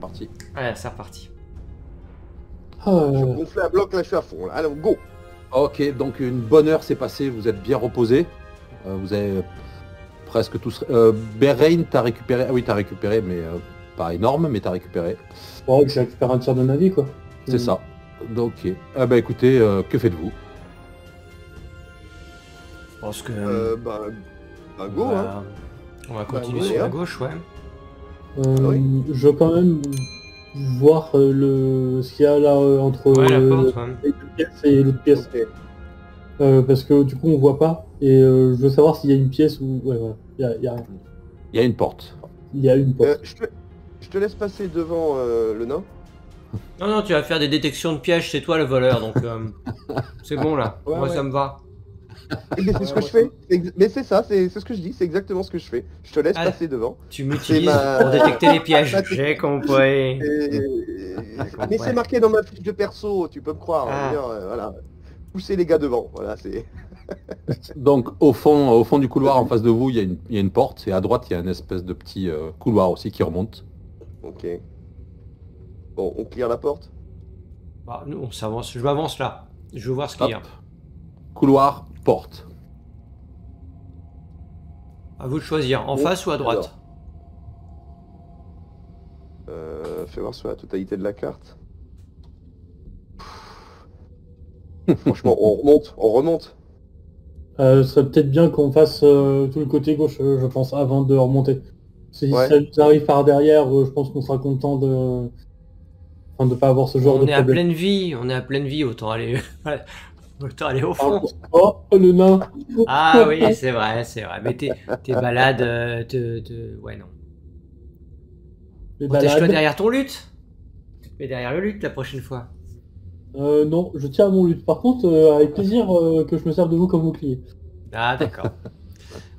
parti. Ouais, c'est reparti. Je gonfle un bloc, là je suis à fond. Là. Allez, go. Ok, donc une bonne heure s'est passée, vous êtes bien reposé. Vous avez presque tous... Berain, t'as récupéré... Ah oui, t'as récupéré, mais pas énorme, mais t'as récupéré. Bon, que j'ai récupéré un tiers de ma vie, quoi. C'est ça. Donc, ok. Ah bah écoutez, que faites-vous? Je pense que... Bah, go, hein. On va continuer ouais, sur la hop. gauche, ouais. Oui. Je veux quand même voir ce qu'il y a là entre Ouais, la porte, ouais. les deux pièces et l'autre pièce. Ok. Parce que du coup on voit pas et je veux savoir s'il y a une pièce où... Ouais, voilà. Il y a rien. Il y a une porte. Il y a une porte. Je te laisse passer devant le nain. Non, non, tu vas faire des détections de pièges, c'est toi le voleur, donc c'est bon là. Ouais, Moi ouais. ça me va. Mais c'est ce que je fais. Mais c'est ça, c'est ce que je dis, c'est exactement ce que je fais. Je te laisse Ah. passer devant. Tu m'utilises ma- pour détecter les pièges. ma- J'ai compris. Mais c'est marqué dans ma fiche de perso, tu peux me croire. Ah. Je veux dire, voilà. Pousser les gars devant, voilà, c'est... Donc au fond du couloir en face de vous, il y a une porte et à droite il y a une espèce de petit couloir aussi qui remonte. Ok. Bon, on clear la porte. Bah, nous on s'avance, je m'avance là. Je veux voir ce qu'il y a. Hop. Couloir, porte. À vous de choisir, en Bon, face ou à droite. Fais voir sur la totalité de la carte. Franchement, on remonte. Ce serait peut-être bien qu'on fasse tout le côté gauche, je pense, avant de remonter. Si Ouais. ça nous arrive par derrière, je pense qu'on sera content de... Enfin, de pas avoir ce genre On de est à problème. pleine vie, on est à pleine vie, autant aller, autant aller au fond. Oh, le nain. Ah oui, c'est vrai, c'est vrai. Mais tes balades, ouais non. Les Protège-toi balades. derrière ton lutte. Mais derrière le lutte la prochaine fois. Non, je tiens à mon lutte. Par contre, avec plaisir que je me serve de vous comme bouclier. Ah d'accord.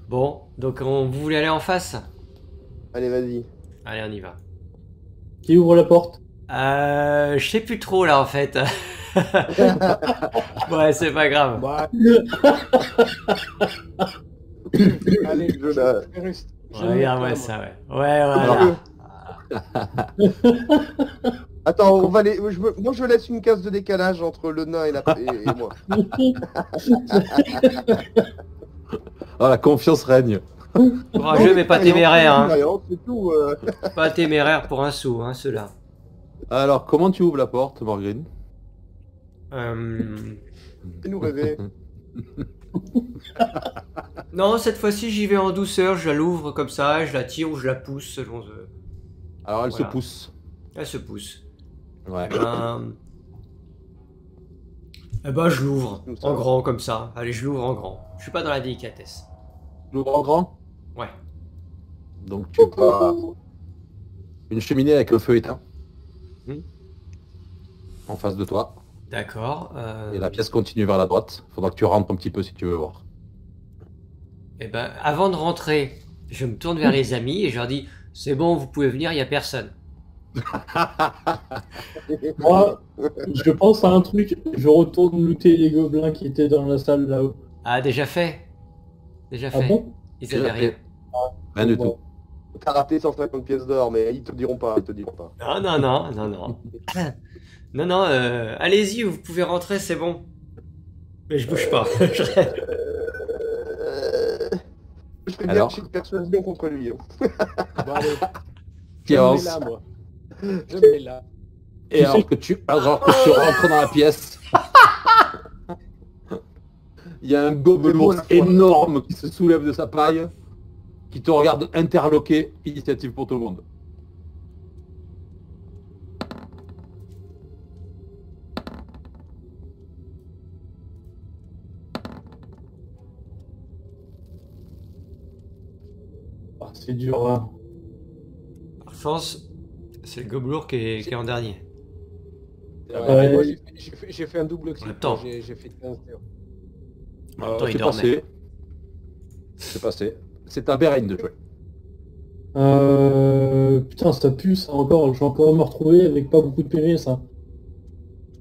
Bon, donc vous voulez aller en face? Allez, vas-y. Allez, on y va. Qui ouvre la porte? Je sais plus trop là en fait. Ouais, c'est pas grave. Bah, allez, Je la- Reste. Ouais, regarde-moi ça, ouais. Ouais, voilà. Attends, on va les... Moi, je laisse une case de décalage entre le nain et moi. Ah, la confiance règne. Courageux mais pas téméraire, hein. C'est tout. Pas téméraire pour un sou, hein, ceux-là. Alors comment tu ouvres la porte, Morgrine? Fais-nous rêver. Non, cette fois-ci j'y vais en douceur, je l'ouvre comme ça, je la tire ou je la pousse selon... Alors elle Voilà. se pousse. Elle se pousse. Ouais. Eh ben je l'ouvre Nous, ça en va. grand comme ça. Allez, je l'ouvre en grand. Je suis pas dans la délicatesse. L'ouvre en grand. Ouais. Donc tu vois une cheminée avec le feu éteint. Hmm. En face de toi. D'accord. Et la pièce continue vers la droite. Faudra que tu rentres un petit peu si tu veux voir. Eh ben, avant de rentrer, je me tourne vers les amis et je leur dis, c'est bon, vous pouvez venir, il n'y a personne. Moi, je pense à un truc. Je retourne looter les gobelins qui étaient dans la salle là-haut. Ah, déjà fait. Déjà Ah fait. bon? Ils avaient rien. Rien du Bon. tout. T'as raté 150 pièces d'or, mais ils te diront pas, ils te diront pas. Non, non, non, non, non. Non, non, allez-y, vous pouvez rentrer, c'est bon. Mais je bouge pas. Je reste. Je fais bien Alors de persuasion contre lui. Hein. Bon, allez. Qui Je me mets avance. là, moi. Je me mets là. Et alors que tu rentres dans la pièce, il y a un gobelours énorme qui se soulève de sa paille, qui te regarde interloqué. Initiative pour tout le monde. Ah, c'est dur. Hein. Par chance, c'est le gobelour qui est en dernier. Ouais. Moi, j'ai fait un double clic. Attends. J'ai fait 15 0. En même temps, il C'est dormait. passé. C'est passé. C'est à Berain de jouer. Putain, ça pue ça encore. Je vais encore me retrouver avec pas beaucoup de PV ça.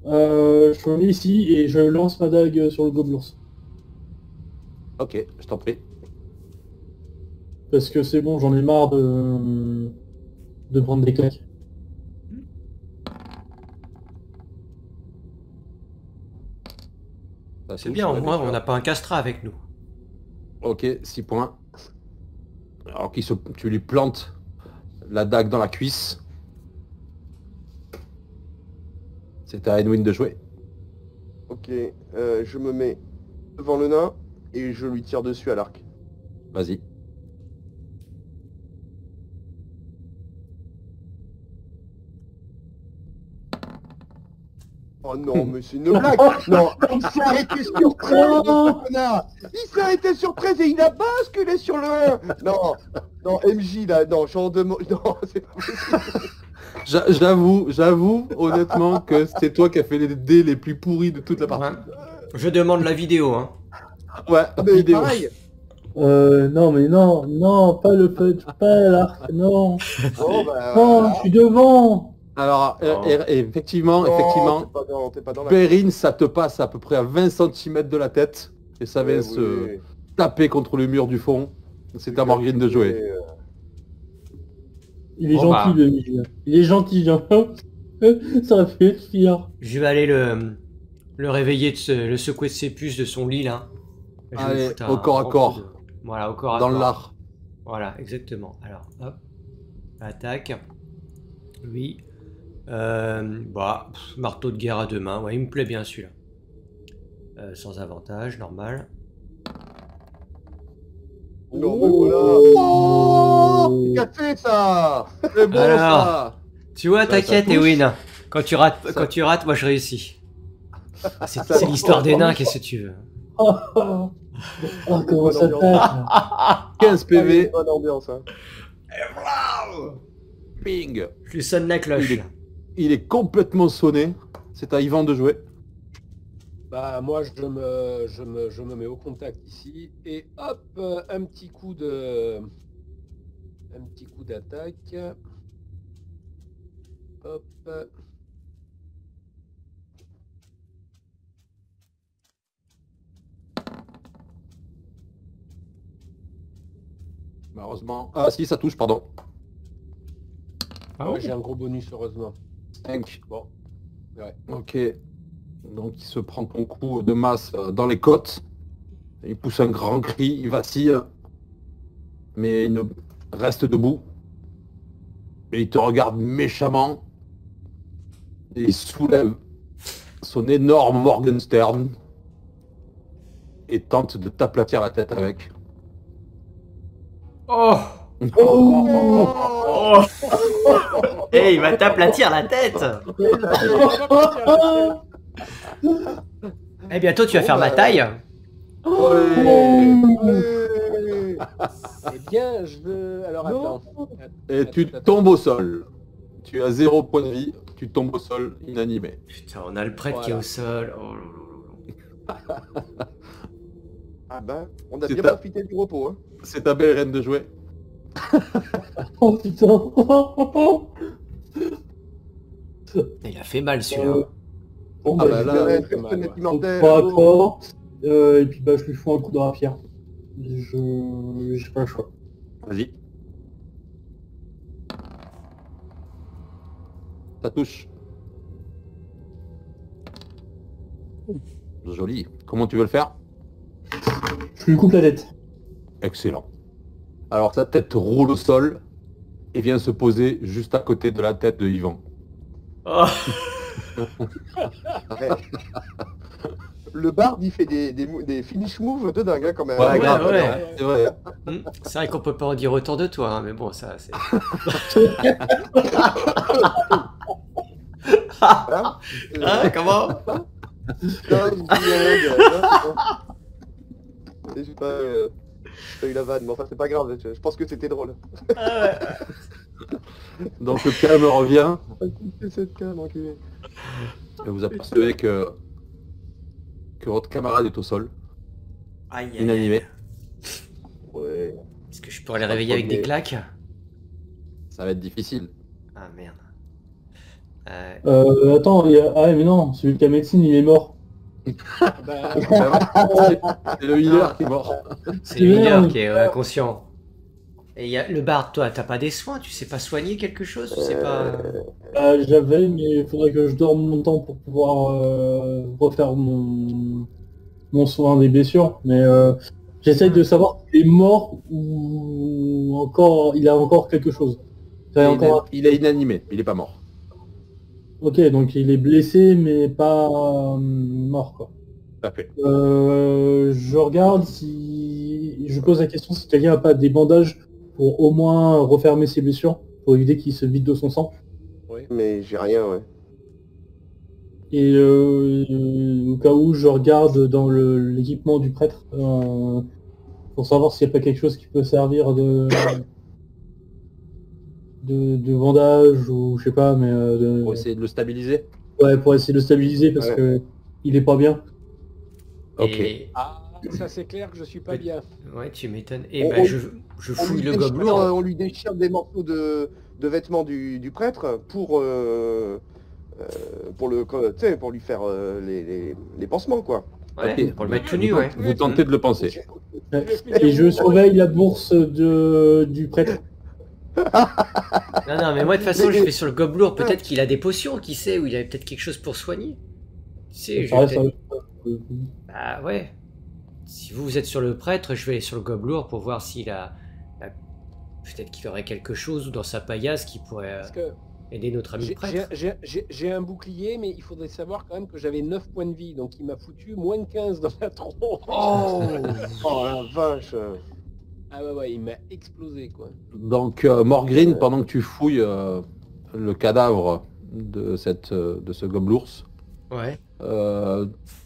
Je me mets ici et je lance ma dague sur le gobelours. Ok, je t'en prie. Parce que c'est bon, j'en ai marre de prendre des claques. C'est bien, au moins on n'a pas un castrat avec nous. Ok, 6 points. Alors tu lui plantes la dague dans la cuisse. C'est à Edwin de jouer. Ok, je me mets devant le nain et je lui tire dessus à l'arc. Vas-y. Oh non, mais c'est une blague. Non, il s'est arrêté sur 13, ce connard. Il s'est arrêté sur 13 et il a basculé sur le 1. Non, non, MJ là, non, j'en demande. Non, c'est pas possible. J'avoue honnêtement que c'est toi qui as fait les dés les plus pourris de toute la partie. Ouais. Je demande la vidéo, hein. Ouais, Mais vidéo. pareil. Non, mais non, non, pas le punch, pas l'arc, non. Bon, bah, Non, voilà. je suis devant. Alors, Oh. effectivement, Non, t'es pas dans la... Perrine, ça te passe à peu près à 20 cm de la tête. Et ça vient Ouais, se oui. taper contre le mur du fond. C'est à Morgane de jouer. Il est Bon, gentil, bah. le Mille. Il est gentil, hein. Ça aurait pu être pire. Je vais aller le réveiller, le secouer de ses puces de son lit, là. Je vais Allez, foutre au corps à grand corps. coup Voilà, au corps à Dans corps. le lard. Voilà, exactement. Alors, hop. Attaque. Lui. Marteau de guerre à deux mains. Ouais, il me plaît bien celui-là. Sans avantage, normal. Non, mais voilà. Oh, Qu'a fait ça? c'est bon Alors. ça. Tu vois, Ça t'inquiète, touche. Ewin. Quand tu rates, Ça- moi je réussis. C'est Ça- c'est l'histoire des nains, qu'est-ce que tu veux? Oh, comment ça tape. 15 PV. Bonne ambiance, hein. Ping. Je lui sonne la cloche. Il est- Il est complètement sonné. C'est à Yvan de jouer. Bah moi je me mets au contact ici et hop un petit coup d'attaque. Hop. Malheureusement. Ah si, ça touche, pardon. Ah Ouais, j'ai un gros bonus heureusement. 5. Bon. Ouais. Ok. Donc il se prend ton coup de masse dans les côtes. Il pousse un grand cri, il vacille. Mais il ne reste debout. Et il te regarde méchamment. Et il soulève son énorme Morgenstern. Et tente de t'aplatir la tête avec. Oh! Oh! Eh, il va t'aplatir la tête! Eh, bientôt tu vas faire ma taille! Eh bien je veux. Alors attends. Et tu tombes au sol. Tu as 0 point de vie. Tu tombes au sol inanimé. Putain, on a le prêtre qui est au sol. Oh là là là. Ah ben, on a C'est bien ta- profité du repos, hein. C'est ta belle reine de jouer. Oh putain. Il a fait mal celui-là. Bon, Ah bah, bah je là, vais Ouais, ouais, fenêtre ouais. immortelle. pas à corps. Et puis bah je lui fous un coup de rapière. J'ai pas le choix. Vas-y. Ça touche. Joli. Comment tu veux le faire? Je lui coupe la tête. Excellent. Alors sa tête roule au sol et vient se poser juste à côté de la tête de Yvan. Oh. Ouais. Le bard, il fait des finish moves de dingue, hein, quand même. Ouais, grave, ouais. c'est vrai. C'est vrai qu'on peut pas en dire autant de toi, hein, mais bon, ça c'est. Voilà. Hein, comment? Non, je dis rien, c'est juste pas... j'ai pas eu la vanne, mais enfin c'est pas grave, je pense que c'était drôle. Donc le calme revient C'est cette calme, enculé. et vous apercevez que votre camarade est au sol, Aïe, aïe, aïe. inanimé. Ouais. Est-ce que je pourrais les réveiller avec des claques? Ça va être difficile. Ah merde. Attends, ah mais non, celui de la médecine il est mort. Bah, C'est le healer qui est mort. C'est le leader qui est inconscient. Et il y a le bard, toi, t'as pas des soins? Tu sais pas soigner quelque chose? Tu sais pas. J'avais, mais il faudrait que je dorme longtemps pour pouvoir refaire mon mon soin des blessures, mais j'essaye de savoir s'il est mort ou encore il a encore quelque chose. Il est inanimé, il est pas mort. Ok, donc il est blessé mais pas mort quoi. Tout à fait. Je regarde si... Je pose la question si quelqu'un n'a pas des bandages pour au moins refermer ses blessures, pour éviter qu'il se vide de son sang. Mais j'ai rien, ouais. Et au cas où, je regarde dans l'équipement du prêtre pour savoir s'il n'y a pas quelque chose qui peut servir de bandage ou je sais pas, mais Pour essayer de le stabiliser. ouais, pour essayer de le stabiliser parce Ouais. que il est pas bien. Ok. Et... Ah, ça c'est clair que je suis pas bien. Ouais, tu m'étonnes. Et On- ben, on- je fouille le déchire, gobelour. on lui déchire des morceaux de vêtements du prêtre pour tu sais, pour lui faire les pansements, quoi. Ouais, Ok. pour le mettre tout nu, ouais. Vous tentez de le penser. Ouais. Et je surveille la bourse du prêtre. Non, non, mais moi, de toute façon, je vais sur le gobelour. Peut-être qu'il a des potions, qui sait, ou il a peut-être quelque chose pour soigner. Tu sais, je Ça vais reste, peut-être- Bah ouais. Si vous êtes sur le prêtre, je vais aller sur le gobelour pour voir s'il a... Peut-être qu'il aurait quelque chose ou dans sa paillasse qui pourrait Parce que aider notre ami le prêtre. j'ai un bouclier, mais il faudrait savoir quand même que j'avais 9 points de vie, donc il m'a foutu moins de 15 dans la tronche. Oh Oh la vache. Ah ouais, il m'a explosé quoi. Donc Morgryn, pendant que tu fouilles le cadavre de ce gobelours, Ouais.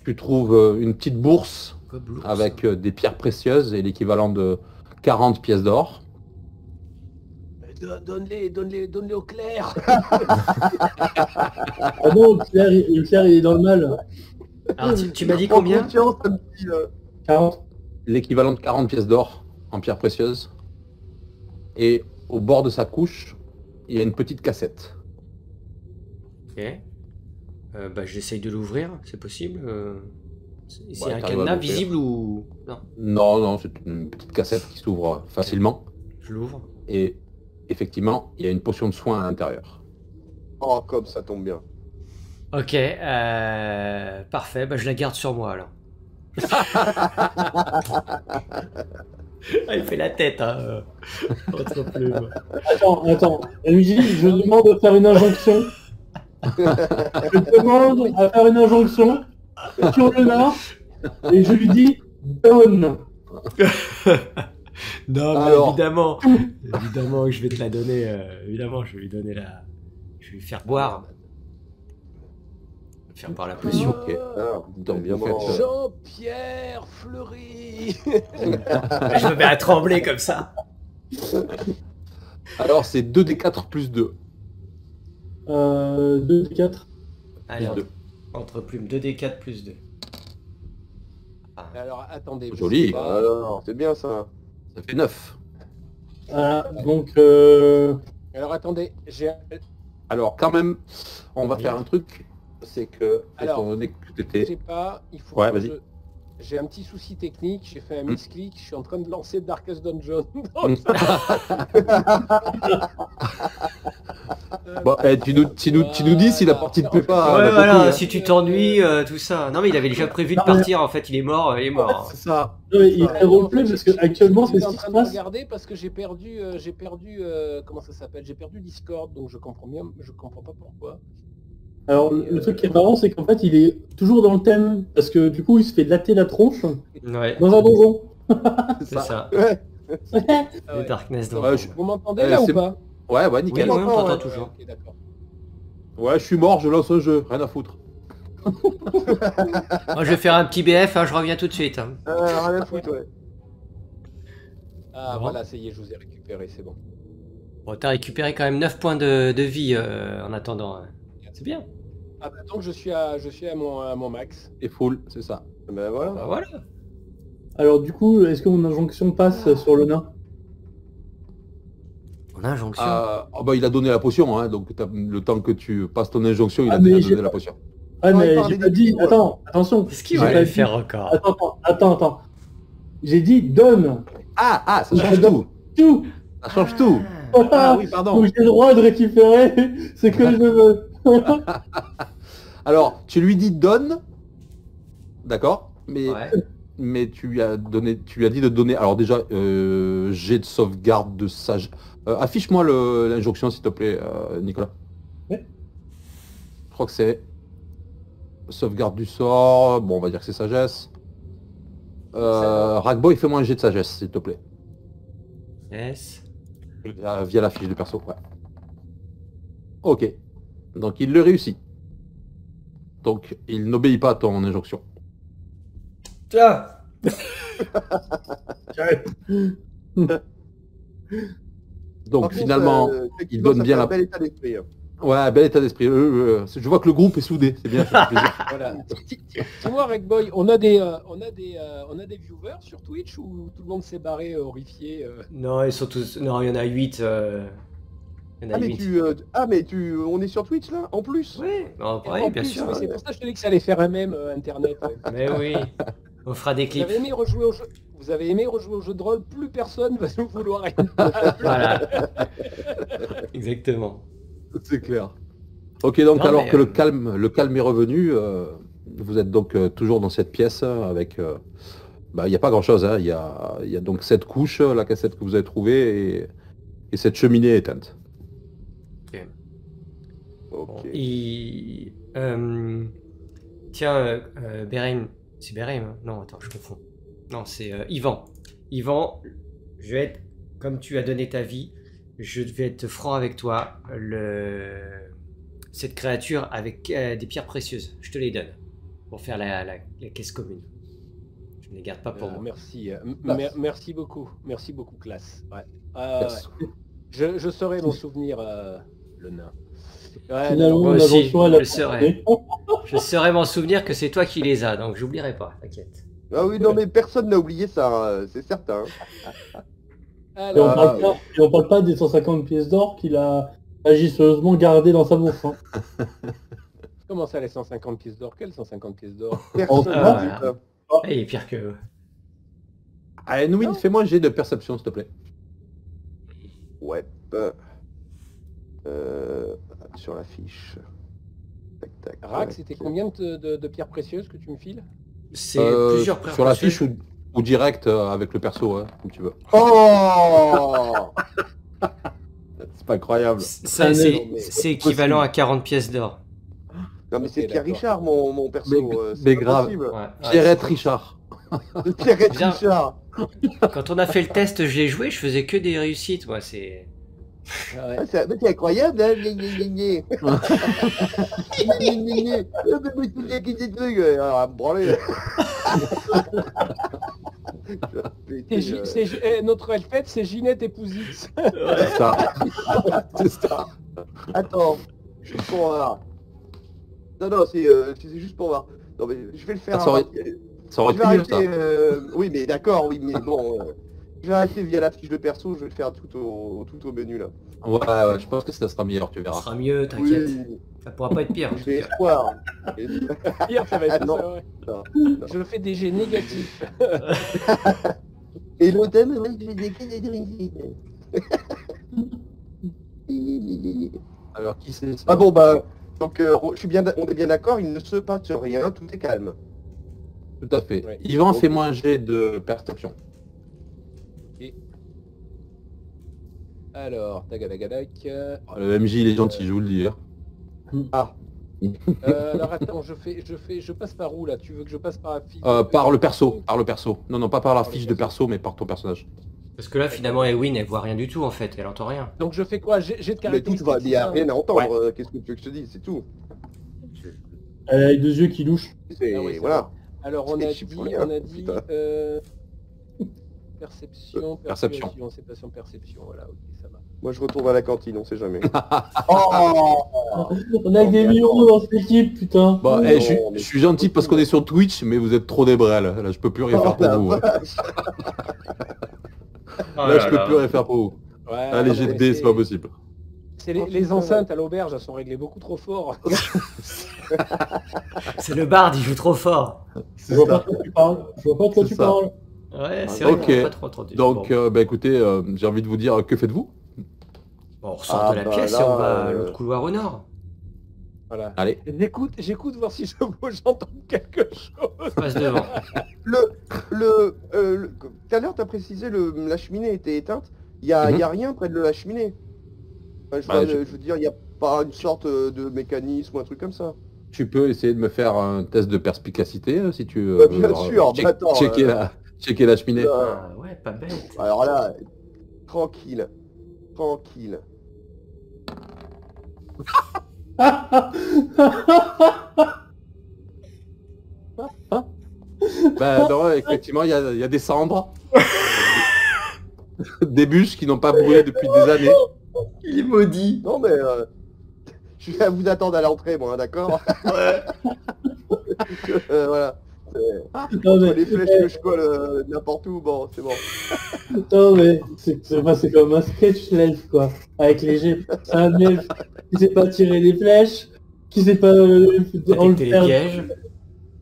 tu trouves une petite bourse Gobelours. avec des pierres précieuses et l'équivalent de 40 pièces d'or. Donne-les au clair. Ah non, Claire, il est dans le mal. Alors, tu m'as dit Prends combien? confiance, un petit, 40. L'équivalent de 40 pièces d'or en pierres précieuses. Et au bord de sa couche, il y a une petite cassette. Ok. Bah, j'essaye de l'ouvrir, c'est possible. C'est Ouais, un t'arrives à cadenas l'ouvrir. visible ou... Non, Non, non, c'est une petite cassette qui s'ouvre facilement. je l'ouvre. Et effectivement, il y a une potion de soin à l'intérieur. Oh, comme ça tombe bien. Ok, parfait, bah, je la garde sur moi alors. Ah, il fait la tête, hein. Votre plume. Attends. MJ, je demande de faire une injonction. Je demande à faire une injonction sur le nain et je lui dis donne. Non, mais Alors. évidemment que je vais te la donner. Évidemment, je vais lui donner la. Je vais lui faire boire. Faire boire la potion. Ok. Ah, Donc, bien vous faites, mort. Jean-Pierre Fleury. Je me mets à trembler comme ça. Alors, c'est 2d4 plus 2. 2 4. Alors, Plus 2. entre plumes 2d4 plus 2. Alors attendez. parce Joli. que là- Alors, c'est bien ça. Ça fait 9. Voilà, donc Alors attendez, j'ai Alors, quand même, on va faire un truc. C'est que, Alors, étant donné que tu étais... j'ai pas. Il faut Ouais, que vas-y. J'ai un petit souci technique, j'ai fait un misclick, je suis en train de lancer Darkest Dungeon. Bon, tu nous dis si la partie te plaît pas. Ouais, la voilà, copie, hein. si tu t'ennuies, tout ça. Non, mais il avait déjà prévu de Non, mais- partir, en fait, il est mort, il est mort. C'est ça. il fait roleplay parce que actuellement c'est Je ce suis qui en se train de passe. regarder parce que j'ai perdu, comment ça s'appelle, j'ai perdu Discord, donc je comprends pas pourquoi. Alors le truc qui est marrant c'est qu'en fait il est toujours dans le thème parce que du coup il se fait latter la tronche Ouais, dans un donjon. c'est ça. Ouais. Ah Le ouais. Darkness dans Ouais, le je- Vous m'entendez là ou c'est- pas? Ouais, Oui, nickel. oui, on t'entend ouais. toujours. Ok, d'accord. Ouais, je suis mort, je lance un jeu. Rien à foutre. Moi, je vais faire un petit BF, hein, je reviens tout de suite. Hein. Rien à foutre, ouais. Ah Bon. voilà, ça y est, je vous ai récupéré, c'est bon. Bon, t'as récupéré quand même 9 points de vie en attendant. C'est bien. Ah bah donc je suis à mon max. Et full, c'est ça. Ben voilà. Bah voilà. Alors du coup est-ce que mon injonction passe sur le nain? On a injonction. Bah, il a donné la potion, hein, donc le temps que tu passes ton injonction, il Ah, a déjà mais donné j'ai- la potion. Ah Ouais, mais parlez j'ai pas des dit. petits, Attention. Qu'est-ce qu'il j'ai va pas lui dit- faire encore? Attends. J'ai dit donne Ah, ça Je change donne tout. tout. Ça change tout. Ah. Ah oui, pardon. Donc j'ai le droit de récupérer ce que je veux. Alors, tu lui dis donne, d'accord? Mais, Ouais. mais tu lui as dit de donner. Alors déjà, jet de sauvegarde de sage. Affiche-moi l'injonction, s'il te plaît, Nicolas. Oui. Je crois que c'est sauvegarde du sort. Bon, on va dire que c'est sagesse. Ragboy, fais-moi un jet de sagesse, s'il te plaît. Yes. Via la fiche de perso, ouais. Ok. Donc il le réussit. Donc il n'obéit pas à ton injonction. Tiens. Donc Par contre, finalement, effectivement, donne ça bien fait un la- bel état d'esprit. Hein. ouais, bel état d'esprit. Je vois que le groupe est soudé, c'est bien, ça fait plaisir. Voilà. Dis-moi, Regboy, on a des viewers sur Twitch ou tout le monde s'est barré horrifié Non, ils sont tous. Non, il y en a 8. Il y en a Ah mais 8. on est sur Twitch là, en plus. Oui, En bien plus, sûr. mais c'est pour ça que je te dis que ça allait faire un même internet. Ouais. Mais oui. On fera des Vous clips. avez aimé rejouer au jeu. Vous avez aimé rejouer au jeu de rôle, plus personne va nous vouloir une Voilà. Exactement. C'est clair. Ok, donc Non, alors mais, que le calme est revenu, vous êtes donc toujours dans cette pièce avec... il n'y a pas grand-chose, hein. Il y a donc cette couche, la cassette que vous avez trouvée, et cette cheminée éteinte. Ok. Bon, Tiens, Bérim. C'est Bérim, hein. Non, attends, je confonds. Non, c'est Yvan. Yvan, je vais être... Comme tu as donné ta vie, je vais être franc avec toi. Cette créature avec des pierres précieuses, je te les donne. Pour faire la caisse commune. Je ne les garde pas pour moi. Merci, merci beaucoup, classe. Ouais. Yes. Ouais. Je saurai m'en souvenir, le nain. Ouais, Finalement, moi la aussi, jonction, elle a je saurais. Je saurais m'en souvenir que c'est toi qui les as, donc j'oublierai pas, t'inquiète. Ah oui, non mais personne n'a oublié ça, hein, c'est certain. Et on Alors, parle pas des 150 pièces d'or qu'il a agisseusement gardé dans sa bourse. Hein. comment ça les 150 pièces d'or? Quelles 150 pièces d'or? Personne n'a dit voilà. ça. Ah, il est pire que eux. Allez, Nouine, fais-moi un jet de perception, s'il te plaît. Ouais. Sur la fiche. Tac, tac, Rack, tac. c'était combien de pierres précieuses que tu me files? C'est plusieurs pierres Sur la précieuses. fiche ou direct avec le perso, hein, comme tu veux. Oh C'est pas incroyable. Ça, Non, mais c'est équivalent à 40 pièces d'or. Non mais c'est Ok, Pierre d'accord. Richard mon perso, Mais c'est pas grave. possible. Ouais. Pierrette Richard. C'est Pierrette Bien. Richard. Quand on a fait le test, je l'ai joué, je faisais que des réussites, moi. C'est. Ah ouais. Ah, c'est incroyable, hein. Gna, gna, gna, gna. Gna, gna, gna, gna. Ah, mais moi, c'est bien qu'il y ait des trucs, alors, à me branler. Notre elfette, c'est Ginette et Pouzix. C'est ça. C'est ça. Attends, juste pour voir. Non, c'est juste pour voir. Non mais je vais le faire. Ça aurait- Ça aurait Je pu vais mieux, ça. arrêter, oui mais d'accord, oui mais bon. Je vais arrêter via la fiche de perso, je vais le faire tout au menu là. Ouais, je pense que ça sera meilleur, tu Ça verras. sera mieux, t'inquiète. Oui, Ça pourra pas être pire. En tout j'ai cas. espoir. Pire, ça va être Ah, non. ça, ouais. Non. Je fais des jets négatifs. Et l'automne, ouais, je vais déclencher. Alors, qui c'est ça? Ah bon bah, donc on est bien d'accord, il ne se passe rien, tout est calme. Tout à fait. Ouais. Yvan, Ok. fais-moi un jet de perception. Alors, tagadagadac. Le MJ, il est gentil, je vous le dis. hein. Ah, Alors attends, je passe par où là? Tu veux que je passe par la fiche? Par le perso. Non, pas par la fiche de perso, mais par ton personnage. Parce que là, finalement, Ewin, elle voit rien du tout, en fait. Elle entend rien. Donc je fais quoi? J'ai de mais tout caractéristiques. va, il n'y a c'est ça rien à entendre, qu'est-ce que tu veux que je te dise, c'est tout. Elle a les deux yeux qui louchent. C'est, Ah oui, c'est voilà. Alors on C'est a chiffre dit, rien, putain. perception, Perception. persuasion, c'est passion, perception, voilà, ok, ça va. Moi je retourne à la cantine, on sait jamais. On a que des millions dans cette équipe, putain. Bon, Non, je mais suis gentil parce qu'on est sur Twitch, mais vous êtes trop des brels. Là, je peux plus rien faire pour la vous. hein. vache. Là, je peux plus rien faire pour vous. Ouais, Ah, les non, jets de mais dés, c'est pas possible. C'est les enceintes à l'auberge, elles sont réglées beaucoup trop fort. C'est le bard, il joue trop fort. Je C'est vois pas ça. de quoi tu parles. Je vois pas de quoi C'est tu ça. parles. Ouais, c'est vrai Ok. qu'on a pas trop entendu. Donc, Bon. écoutez, j'ai envie de vous dire, que faites-vous? Bon, on ressort Ah, de la bah pièce et là, on va à l'autre couloir au nord. Voilà. Allez. J'écoute voir si j'entends quelque chose. Passe devant. Tout à l'heure, t'as précisé la cheminée était éteinte. Il y a rien près de la cheminée. Enfin, je veux dire, il n'y a pas une sorte de mécanisme ou un truc comme ça. Tu peux essayer de me faire un test de perspicacité si tu veux. Bah, bien sûr, check- attends, checker la cheminée. Ah, ouais, pas bête. Alors là, tranquille. Tranquille. Bah non, effectivement, il y a des cendres. Des bûches qui n'ont pas brûlé depuis des années. Il est maudit. Non mais je vais vous attendre à l'entrée, moi, hein, d'accord. Ouais. Voilà. Non, mais, Les flèches que je colle n'importe où, bon, c'est bon. non, mais c'est comme un sketch l'elfe, quoi. Avec les jets. C'est un elfe qui sait pas tirer les flèches, qui sait pas Détecter les pièges.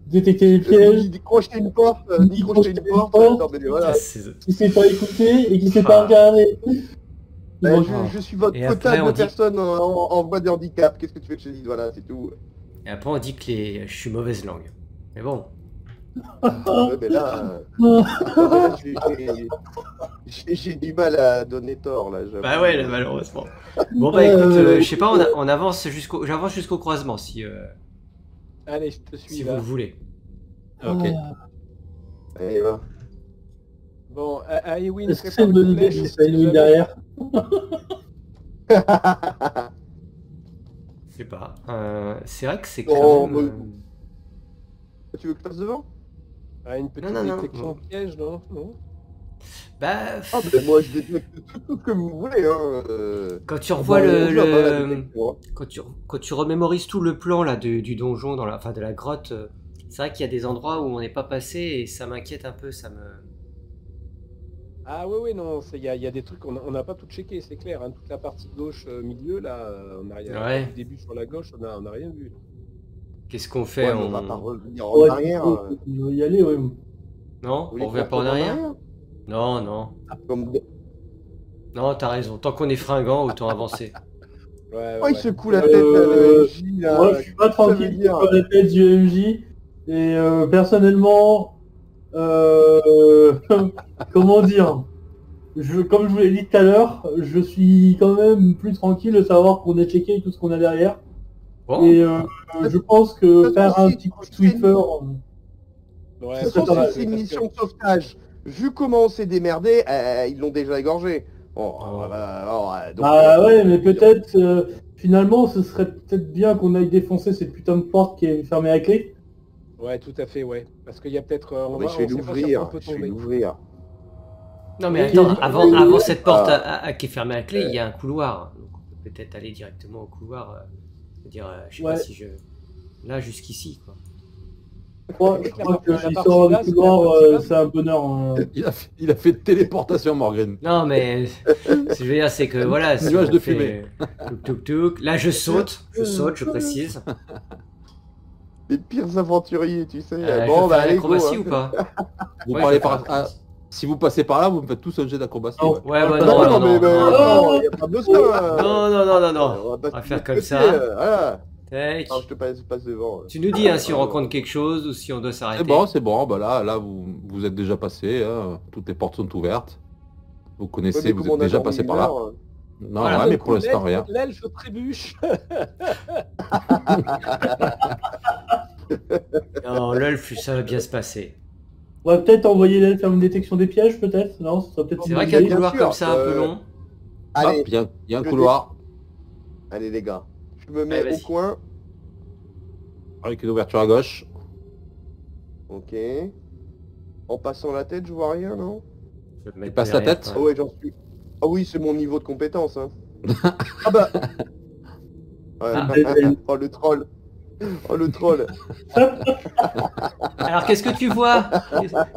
détecter les pièges, Ni crocheter une porte, ni crocheter une porte. Non, mais voilà. Ah, c'est- qui sait pas écouter et qui sait pas Ah. regarder. Ben, Donc, je suis votre Et après, quota on de dit- personnes en voie de handicap. Qu'est-ce que tu veux que je te dise? Voilà, c'est tout. Et après, on dit que je suis mauvaise langue. Mais bon. Ouais, mais là, j'ai du mal à donner tort, là. j'avoue. Bah ouais, là, malheureusement. Bon bah écoute, je sais pas, on avance j'avance jusqu'au croisement si Allez, je te suis si vous là. le voulez. Ok. Allez, va. Bon, Aewin, est-ce que c'est une bonne idée flèche, si ça une derrière? Je sais pas. C'est vrai que c'est Oh, quand même. Tu veux que je passe devant? Une petite Non. détection piège, non? Bah, Ah, ben moi, je détecte tout ce que vous voulez, hein. quand tu revois Bon, on joue à pas la le détection, hein. quand tu remémorises tout le plan là du donjon enfin de la grotte, c'est vrai qu'il y a des endroits où on n'est pas passé et ça m'inquiète un peu, ça me. Ah oui, non, il y a des trucs, on n'a pas tout checké, c'est clair. Hein. Toute la partie gauche, milieu, là, on n'a rien. Ouais. Du début sur la gauche, on a rien vu. Qu'est-ce qu'on fait? Ouais, mais on va pas revenir en Ouais, arrière. il faut y aller, ouais. Non, Vous voulez on revient faire pas en comme arrière. Non. Comme... Non, t'as raison. Tant qu'on est fringant, autant avancer. Ouais, Oh, il secoue la tête, là, le MJ, là. Moi, je suis pas Ça veut tranquille dire- sur la tête du MJ. Et personnellement, comment dire, comme je vous l'ai dit tout à l'heure, je suis quand même plus tranquille de savoir qu'on a checké tout ce qu'on a derrière. Bon, Et je pense que Ça, faire c'est- un petit coup de Swiffer, Ouais, De toute c'est façon, pas c'est une mission de sauvetage. Vu comment on s'est démerdé, ils l'ont déjà égorgé. Bon, donc, bah ouais, mais peut-être finalement, ce serait peut-être bien qu'on aille défoncer cette putain de porte qui est fermée à clé. Ouais, tout à fait, ouais. Parce qu'il y a peut-être... mais je vais l'ouvrir. Je vais l'ouvrir. non mais Ok. attends, avant cette porte Ah. qui est fermée à clé, il y a un couloir. Donc on peut peut-être aller directement au couloir. Je veux dire, je sais Ouais. pas si je. Là, jusqu'ici, quoi. Je crois La que partie l'histoire là, du c'est couloir, la partie là. c'est un bonheur. Hein. Il a fait téléportation, Morgan. Non, mais ce que je veux dire, c'est que voilà. si Nuage on de fait fumée. Touk. Là, je saute, je précise. Les pires aventuriers, tu sais. Je Bon, fais bah allez, go. l'acrobatie Hein. ou pas? Vous Ouais, parlez je vais par... faire ah, si vous passez par là, vous me faites tous un jet d'acrobatie. Non. Ouais. Ouais, Non, non, mais non. il n'y a pas besoin. Non. On va va faire comme passer, ça. Voilà. Tac. Non, je te passe devant. Tu nous dis hein, si on rencontre quelque chose ou si on doit s'arrêter. C'est bon. Bah là vous êtes déjà passé. Hein. Toutes les portes sont ouvertes. Vous Ouais, connaissez, mais vous comme on êtes a déjà dormi passé une par là. heure, Non, Voilà. ouais, mais pour l'instant rien. L'elfe trébuche. Non, l'elfe, ça va bien se passer. On va peut-être envoyer l'elfe faire une détection des pièges, peut-être. Non, ça serait peut-être C'est une vrai bonne qu'il y a un idée. couloir sûr, comme ça un peu long. Allez, Hop, il y a un je couloir allez les gars. Je me mets Allez, au vas-y. coin. avec une ouverture à gauche. Ok. En passant la tête, je vois rien, non? Je vais me mettre passes la derrière, tête Ah ouais, j'en suis. Ah oui, c'est mon niveau de compétence. Hein. Ah bah. Ouais. Ah. Oh le troll. Oh le troll. Alors, qu'est-ce que tu vois?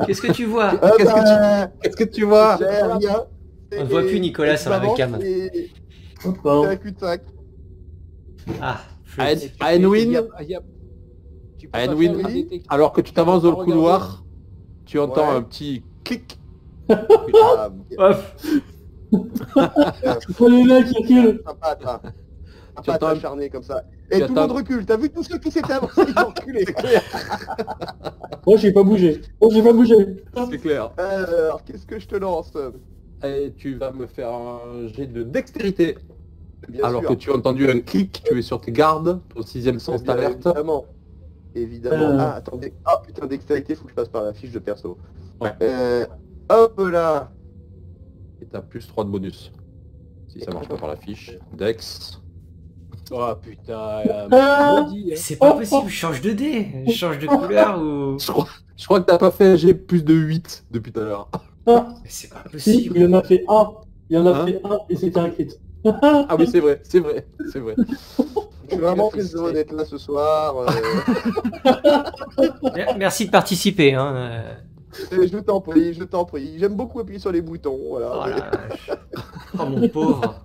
Qu'est-ce que tu vois? Ah Qu'est-ce que bah, Qu'est-ce que tu vois? j'ai rien. On ne voit plus Nicolas sur la webcam. C'est Bon. un cul-de-sac. Ah, Aen- flûte. Aenwin, Tu peux pas Aenwin, faire une détection. alors que tu t'avances dans le Regarde. couloir, tu entends Ouais. un petit clic. Ah, Hop. Oh, le mec, il recule. sympa, ça. Tu pas attends un- t'acharner comme ça. Et tout le attends- monde recule. T'as vu tous ceux qui s'étaient avancés, ils ont reculé. Moi, j'ai pas bougé. C'est clair. Alors, qu'est-ce que je te lance? Et tu vas me faire un jet de dextérité. Bien Alors sûr. que tu as entendu un clic, tu es sur tes gardes, ton sixième sens Bien t'alerte. Évidemment. Évidemment. Euh. Ah, attendez. Ah, putain, dextérité, faut que je passe par la fiche de perso. Ouais. Hop là. Et t'as plus 3 de bonus. Si ça marche pas par la fiche. Dex. Oh putain, Ah maudit, hein. C'est pas possible, change de dé, change de couleur ou... Je crois que t'as pas fait un jet plus de 8 depuis tout à l'heure. Ah, Mais c'est pas si, possible. il en a fait un. Il en a Hein fait un et c'était un crit. Ah oui, c'est vrai, c'est vrai, c'est vrai. Je suis vraiment très heureux d'être là ce soir. Merci de participer. Hein. Je t'en prie, je t'en prie. J'aime beaucoup appuyer sur les boutons. Voilà. Oh la vache. Oh mon pauvre.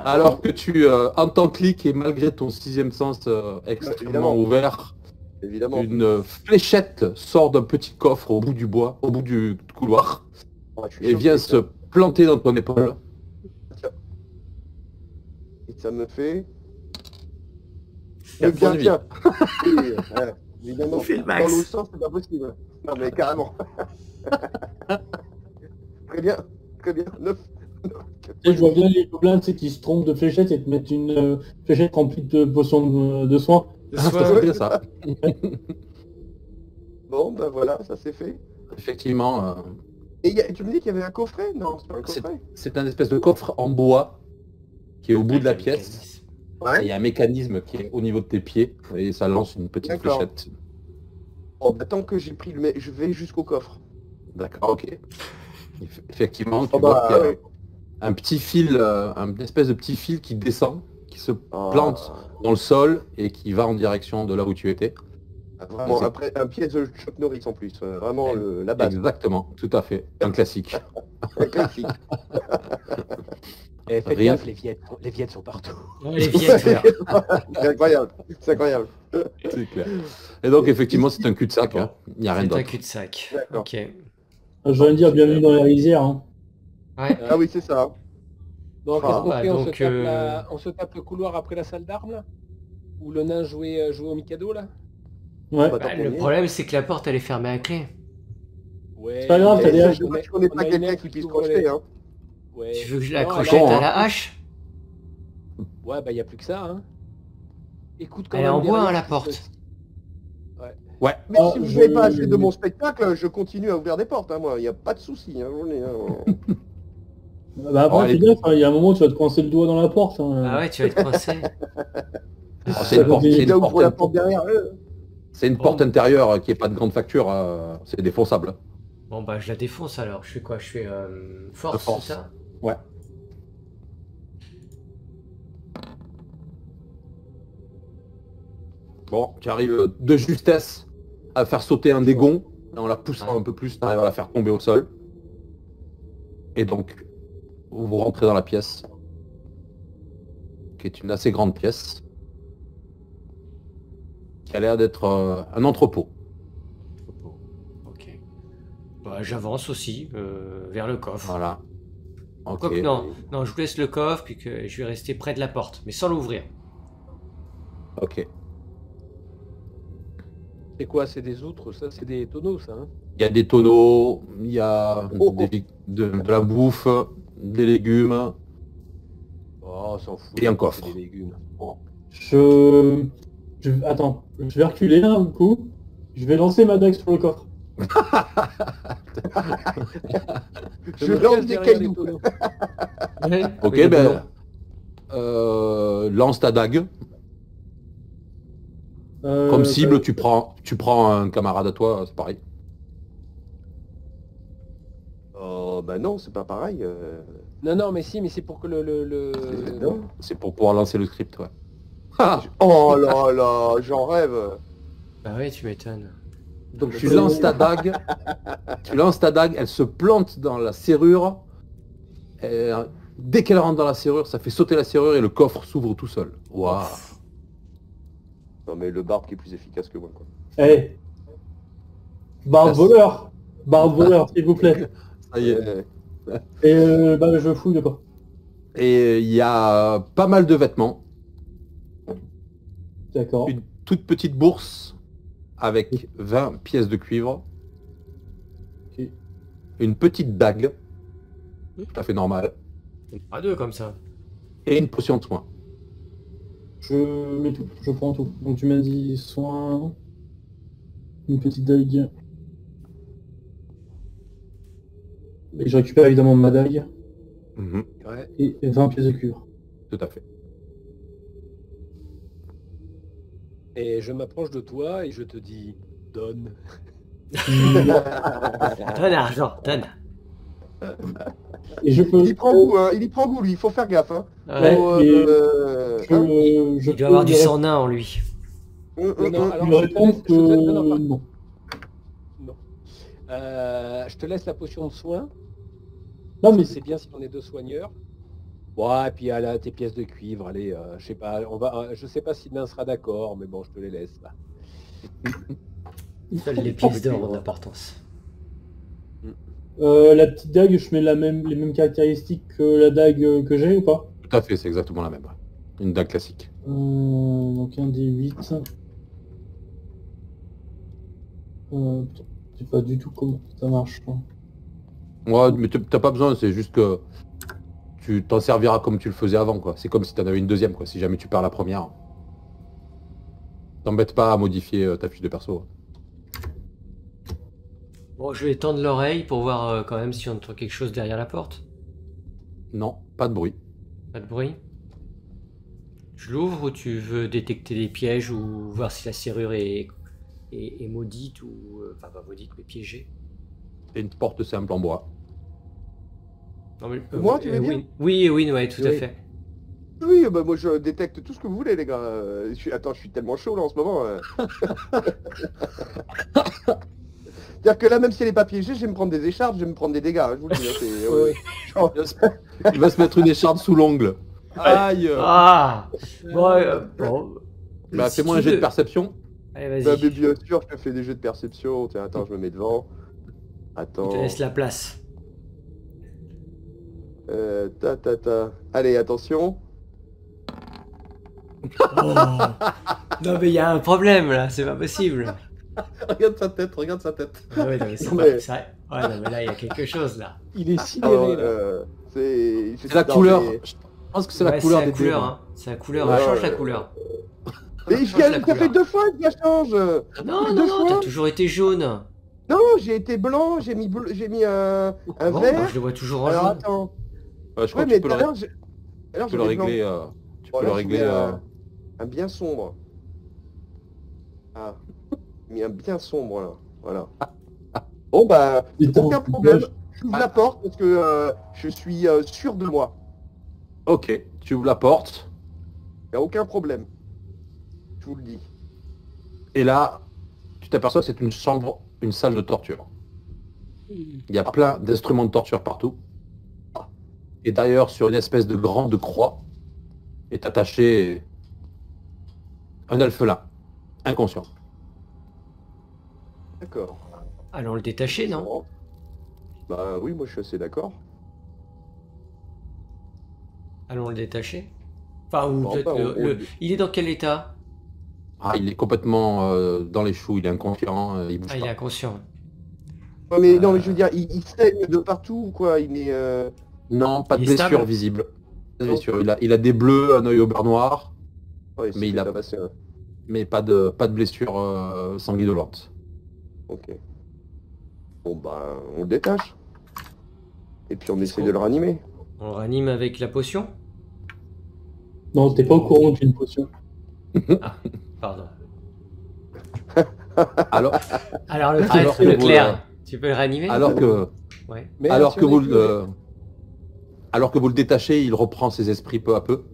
Alors que tu entends clic et malgré ton sixième sens extrêmement Évidemment. ouvert, Évidemment. une fléchette sort d'un petit coffre au bout du bois, au bout du couloir, Ouais, je suis et choqué, vient ça. se planter dans ton épaule. Et ça me fait... Quatre points de vie. bien. Oui, ouais, évidemment. On fait le Dans max. l'autre sens, c'est pas possible. Non mais carrément. Très bien. Très bien. 9. Et je vois bien les gobelins, tu sais, qui se trompent de fléchette et te mettent une fléchette remplie de potions de soins. De Ah, soin. ça fait ça. Bon, ben voilà, ça c'est fait. Effectivement, Et tu me dis qu'il y avait un coffret? Non, c'est pas un coffret. c'est un espèce de coffre en bois qui est au bout de la pièce. Et il y Ouais. a un mécanisme qui est au niveau de tes pieds et ça lance une petite D'accord. fléchette. Oh, bah, tant que j'ai pris le... Je vais jusqu'au coffre. D'accord, ok. Effectivement, tu Oh, vois bah, qu'il y a ouais. un petit fil, une espèce de petit fil qui descend, qui se Oh, plante dans le sol et qui va en direction de là où tu étais. Vraiment, C'est- après, un pièce de Chuck Norris en plus. Vraiment la base. Exactement, tout à fait. Un classique. Un classique. Eh, faites Rien. gaffe, les viettes sont partout. Ouais, les vieilles, frère. C'est incroyable. C'est incroyable. C'est clair. Et donc, effectivement, c'est un cul-de-sac. hein. Il n'y a rien C'est un d'autre. cul-de-sac. D'accord. Ok. Je viens de dire bienvenue dans les rizières. Hein. Ouais. Ah oui, c'est ça. Donc, Ah, qu'est-ce qu'on bah, fait donc, on se tape le couloir après la salle d'armes, là? Où le nain jouait au Mikado, là? Ouais. Bah, Bah, tant le qu'on y est. problème, c'est que la porte, elle est fermée à clé. Ouais. C'est pas grave, t'as Et des c'est haches. dommage qu'on n'ait pas quelqu'un qui puisse crocheter. Hein. Ouais. Tu veux que je la Non, crochette attends, à hein. la hache? Ouais, bah, y a plus que ça, hein. Écoute, quand Elle est même en bois, derrière, hein, la ce- porte. Ouais. Mais Ah, si vous je- n'avez pas assez de mon spectacle, je continue à ouvrir des portes. Hein, moi, il n'y a pas de souci. Hein, j'en ai, hein. Bah après, Oh, fais gaffe, hein, il y a un moment où tu vas te coincer le doigt dans la porte. Hein. Ah ouais, tu vas être coincé. C'est une porte, Et c'est Les une gars porte, ouvrent la porte derrière eux. c'est une porte intérieure qui n'est pas de grande facture. C'est défonçable. Bon, bah, je la défonce alors. Je fais quoi? Je fais force, Force. c'est ça? Ouais. Bon, tu arrives de justesse à faire sauter un des gonds. Et en la poussant un peu plus, tu arrives à la faire tomber au sol. Et donc, vous rentrez dans la pièce, qui est une assez grande pièce, qui a l'air d'être un entrepôt. Ok. Bah, j'avance aussi vers le coffre. Voilà. Ok. Quoique, non, non, je vous laisse le coffre, puis que je vais rester près de la porte, mais sans l'ouvrir. Ok. C'est quoi? C'est des outres, ça? C'est des tonneaux, ça, hein? Il y a des tonneaux, il y a Oh. de la bouffe, des légumes. Oh, on s'en fout. Et un c'est coffre. Des légumes. Attends, je vais reculer un coup. Je vais lancer ma dague sur le coffre. Je me lance cache des derrière les cailloux. tonneaux. Ok, Oui, ben, lance ta dague. Comme cible, tu prends un camarade à toi, c'est pareil. Oh, bah non, c'est pas pareil. Non, non, mais si, mais c'est pour que Non. C'est pour pouvoir lancer le script, ouais. Ah, Oh là là, j'en rêve. Bah oui, tu m'étonnes. donc tu lances ta dague, elle se plante dans la serrure. Et, dès qu'elle rentre dans la serrure, ça fait sauter la serrure et le coffre s'ouvre tout seul. Waouh. Non mais le barbe qui est plus efficace que moi quoi. Eh, barbe voleur, s'il vous plaît. Ça y est. Euh, Et bah je fouille de quoi. Et il y a pas mal de vêtements. D'accord. une toute petite bourse avec 20 pièces de cuivre, Ok. une petite dague, tout à fait normale, À deux comme ça. et une potion de soin. Je mets tout, je prends tout. Donc tu m'as dit soin, une petite dague. Et je récupère évidemment ma dague Mhm, Ouais. et 20 pièces de cuivre. tout à fait. Et je m'approche de toi et je te dis, donne. Donne l'argent, donne. Et je peux. Il y prend goût, hein. Il y prend goût, lui. Il faut faire gaffe. Hein. Ouais, Faut, mais- hein. Je il doit avoir du sang nain en lui. Non, alors, lui je te répondre laisse- je te laisse- non, non, que non. Non. Je te laisse la potion de soin. Non, mais C'est bien si on est deux soigneurs. Ouais, et puis là, tes pièces de cuivre, allez, je sais pas, je sais pas si Nain sera d'accord, mais bon, je te les laisse là. Seules les pièces d'or ont d'importance. La petite dague, je mets les mêmes caractéristiques que la dague que j'ai ou pas? Tout à fait, c'est exactement la même. Ouais. Une dague classique. Donc un des 8. Putain, je sais pas du tout comment ça marche. Hein. Ouais, mais t'as pas besoin, c'est juste que tu t'en serviras comme tu le faisais avant, quoi. C'est comme si t'en avais une deuxième, quoi. Si jamais tu perds la première. T'embête pas à modifier ta fiche de perso. Bon, je vais tendre l'oreille pour voir quand même si on entend quelque chose derrière la porte. Non, pas de bruit. Pas de bruit. Je l'ouvre ou tu veux détecter des pièges ou voir si la serrure est maudite ou... Enfin, pas maudite, mais piégée. C'est une porte simple en bois. Non, mais, Moi, tu veux dire Oui, oui, ouais, tout à Oui. fait. Oui, bah moi je détecte tout ce que vous voulez, les gars. Attends, je suis tellement chaud là en ce moment. C'est-à-dire que là, même si elle est pas piégée, je vais me prendre des écharpes, je vais me prendre des dégâts. Hein, je vous le dis. Hein, Il va se mettre une écharpe sous l'ongle. Aïe. Ah bon, bon. Bah, Si fais-moi tu un jet de veux. perception. Allez, Bah, mais vas-y. bien sûr, je te fais des jeux de perception. Tiens, attends, je me mets devant. Je Attends. te laisse la place. Ta. Allez, attention. Oh. Non, mais il y a un problème là, c'est pas possible. Regarde sa tête, regarde sa tête. Ah ouais, non, mais c'est Non, pas mais- ça. Ouais, non, mais là, il y a quelque chose là. Il est sidéré là. C'est C'est la couleur. Je pense que c'est la Ouais, couleur c'est des la couleur, dés. hein. C'est la couleur, Ouais, change la ouais. couleur. Mais Change la ça couleur. fait 2 fois que ça change. Non, Deux non, non, fois t'as toujours été jaune. Non, j'ai été blanc, j'ai mis un Bon, bah, vert. je le vois toujours en Alors jaune. attends. Ouais, je crois Ouais, que mais tu peux tout à le, l'heure, tu peux le régler. Tu peux Voilà, le je régler. mets un bien sombre. Ah, j'ai mis un bien sombre là. Voilà. Bon bah, Putain, aucun problème. dommage. J'ouvre la porte parce que je suis sûr de moi. Ok, tu ouvres la porte. Y a aucun problème. Je vous le dis. Et là, tu t'aperçois que c'est une chambre, une salle de torture. Il y a plein d'instruments de torture partout. Et d'ailleurs, sur une espèce de grande croix, est attaché un alphelin, inconscient. D'accord. Allons le détacher, non? Bah oui, moi je suis assez d'accord. Allons le détacher. Enfin, ou Bon, peut-être bah, il est dans quel état? Ah, il est complètement dans les choux, il est inconscient, il bouge Ah, il pas. est inconscient. Ouais, mais non, mais je veux dire, il saigne de partout ou quoi. Il est. Non, pas de Il est blessure stable. visible. Pas de blessure. Il a des bleus, un œil au beurre noir, Ouais, Mais il a- passé. mais pas de blessure sanguinolente. Ok. Bon bah, on le détache. Et puis on Est-ce essaie qu'on- de le ranimer. On ranime avec la potion? Non, t'es pas au courant que j'ai une potion. Pardon. Alors, Alors le Alors prêtre, que le vous, clerc, tu peux le ranimer? alors que, Ouais. Mais alors si que on vous est le, alors que vous le détachez, il reprend ses esprits peu à peu.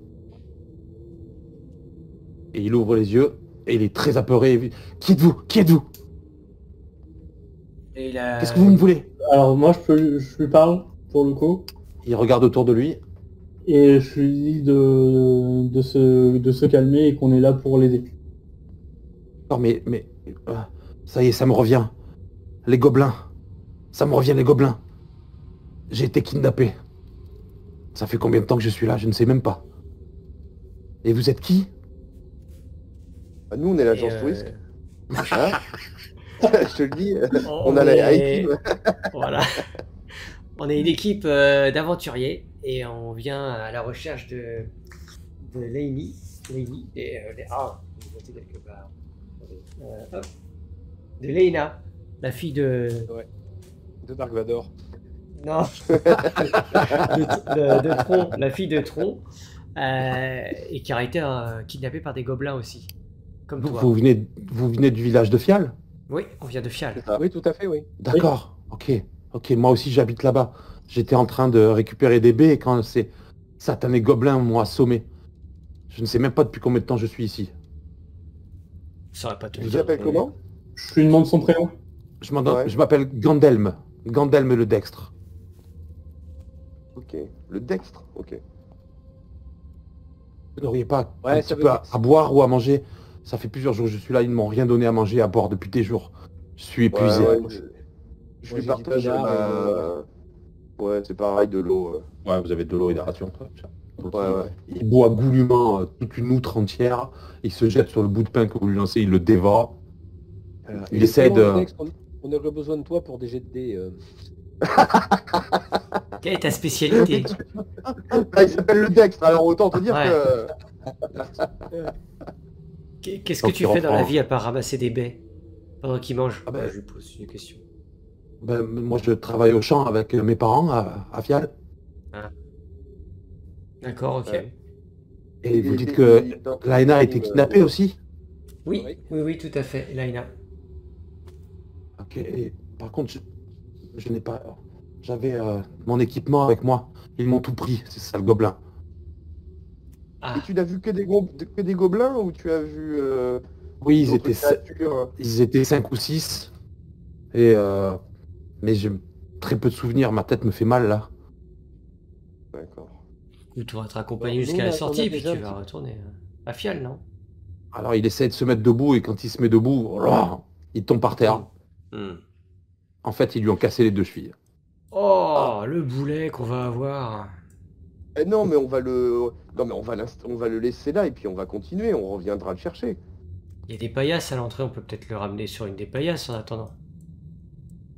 Et il ouvre les yeux et il est très apeuré. Qui êtes-vous? Qui êtes-vous? Et la... Qu'est-ce que vous me voulez? Alors moi, je lui parle, pour le coup, Il regarde autour de lui. et je lui dis de se calmer et qu'on est là pour l'aider. Non mais ça y est, ça me revient. Les gobelins. Ça me revient, les gobelins. J'ai été kidnappé. Ça fait combien de temps que je suis là? Je ne sais même pas. Et vous êtes qui? Bah, nous, on est l'agence Et, touriste. Hein je te le dis, on on a la est- équipe. Voilà. On est une équipe d'aventuriers et on vient à la recherche de Laini. Ah, je vais noter quelque part. Attendez, hop. De Leina, la fille de. De Dark Vador. Non. de Tron, la fille de Tron. Et qui a été kidnappée par des gobelins aussi. Comme toi. Vous venez du village de Fial? Oui, on vient de Fial. C'est ça. Oui, tout à fait, oui. D'accord, ok, moi aussi j'habite là-bas. J'étais en train de récupérer des baies et quand ces satanés gobelins m'ont assommé. Je ne sais même pas depuis combien de temps je suis ici. Ça aurait pas te Tu dire. t'appelles comment? Je lui demande son prénom. Ouais. Je m'appelle Gandelme. Gandelme le Dextre. Ok. Le Dextre. Ok. Vous n'auriez pas Ouais, un ça petit veut peu dire- à boire ou à manger? Ça fait plusieurs jours que je suis là, ils ne m'ont rien donné à manger, à boire depuis des jours. Je suis épuisé. Ouais, moi, je moi, lui j'ai partage du pinard Ouais, c'est pareil, de l'eau. Ouais, vous avez de l'eau et des rations. Ouais. Il boit goulûment toute une outre entière, il se jette sur le bout de pain que vous lui lancez, il le dévore. Il essaie justement, de... Dex, on aurait besoin de toi pour des jets de dés. Quelle est ta spécialité? Ah, il s'appelle le Dextre, alors autant te dire Ouais. que... Qu'est-ce que Donc, tu il fais dans la reprend. vie à part ramasser des baies pendant qu'il mange? Ah ben- Je lui pose une question. Ben, moi je travaille au champ avec mes parents à Fial. D'accord, ok. Ouais. Et vous dites que Laena a été kidnappée aussi? Oui, Oui. oui, tout à fait, Laina. Ok, et par contre, je n'ai pas... J'avais mon équipement avec moi. Ils m'ont tout pris, c'est ça le gobelin. Ah, Et tu n'as vu que des gobelins ou tu as vu Oui, d'autres créatures? ils étaient 5 ou 6. Et mais j'ai très peu de souvenirs, ma tête me fait mal là. D'accord. écoute, on va te raccompagner Nous, jusqu'à on la a sortie, puis déjà tu un vas petit- retourner à Fial, non? Alors il essaie de se mettre debout et quand il se met debout, il tombe par terre. Hmm. En fait, ils lui ont cassé les 2 chevilles. Oh, le boulet qu'on va avoir. Eh non, mais on va le... Non, mais on va le laisser là et puis on va continuer, on reviendra le chercher. Il y a des paillasses à l'entrée, on peut peut-être le ramener sur une des paillasses en attendant.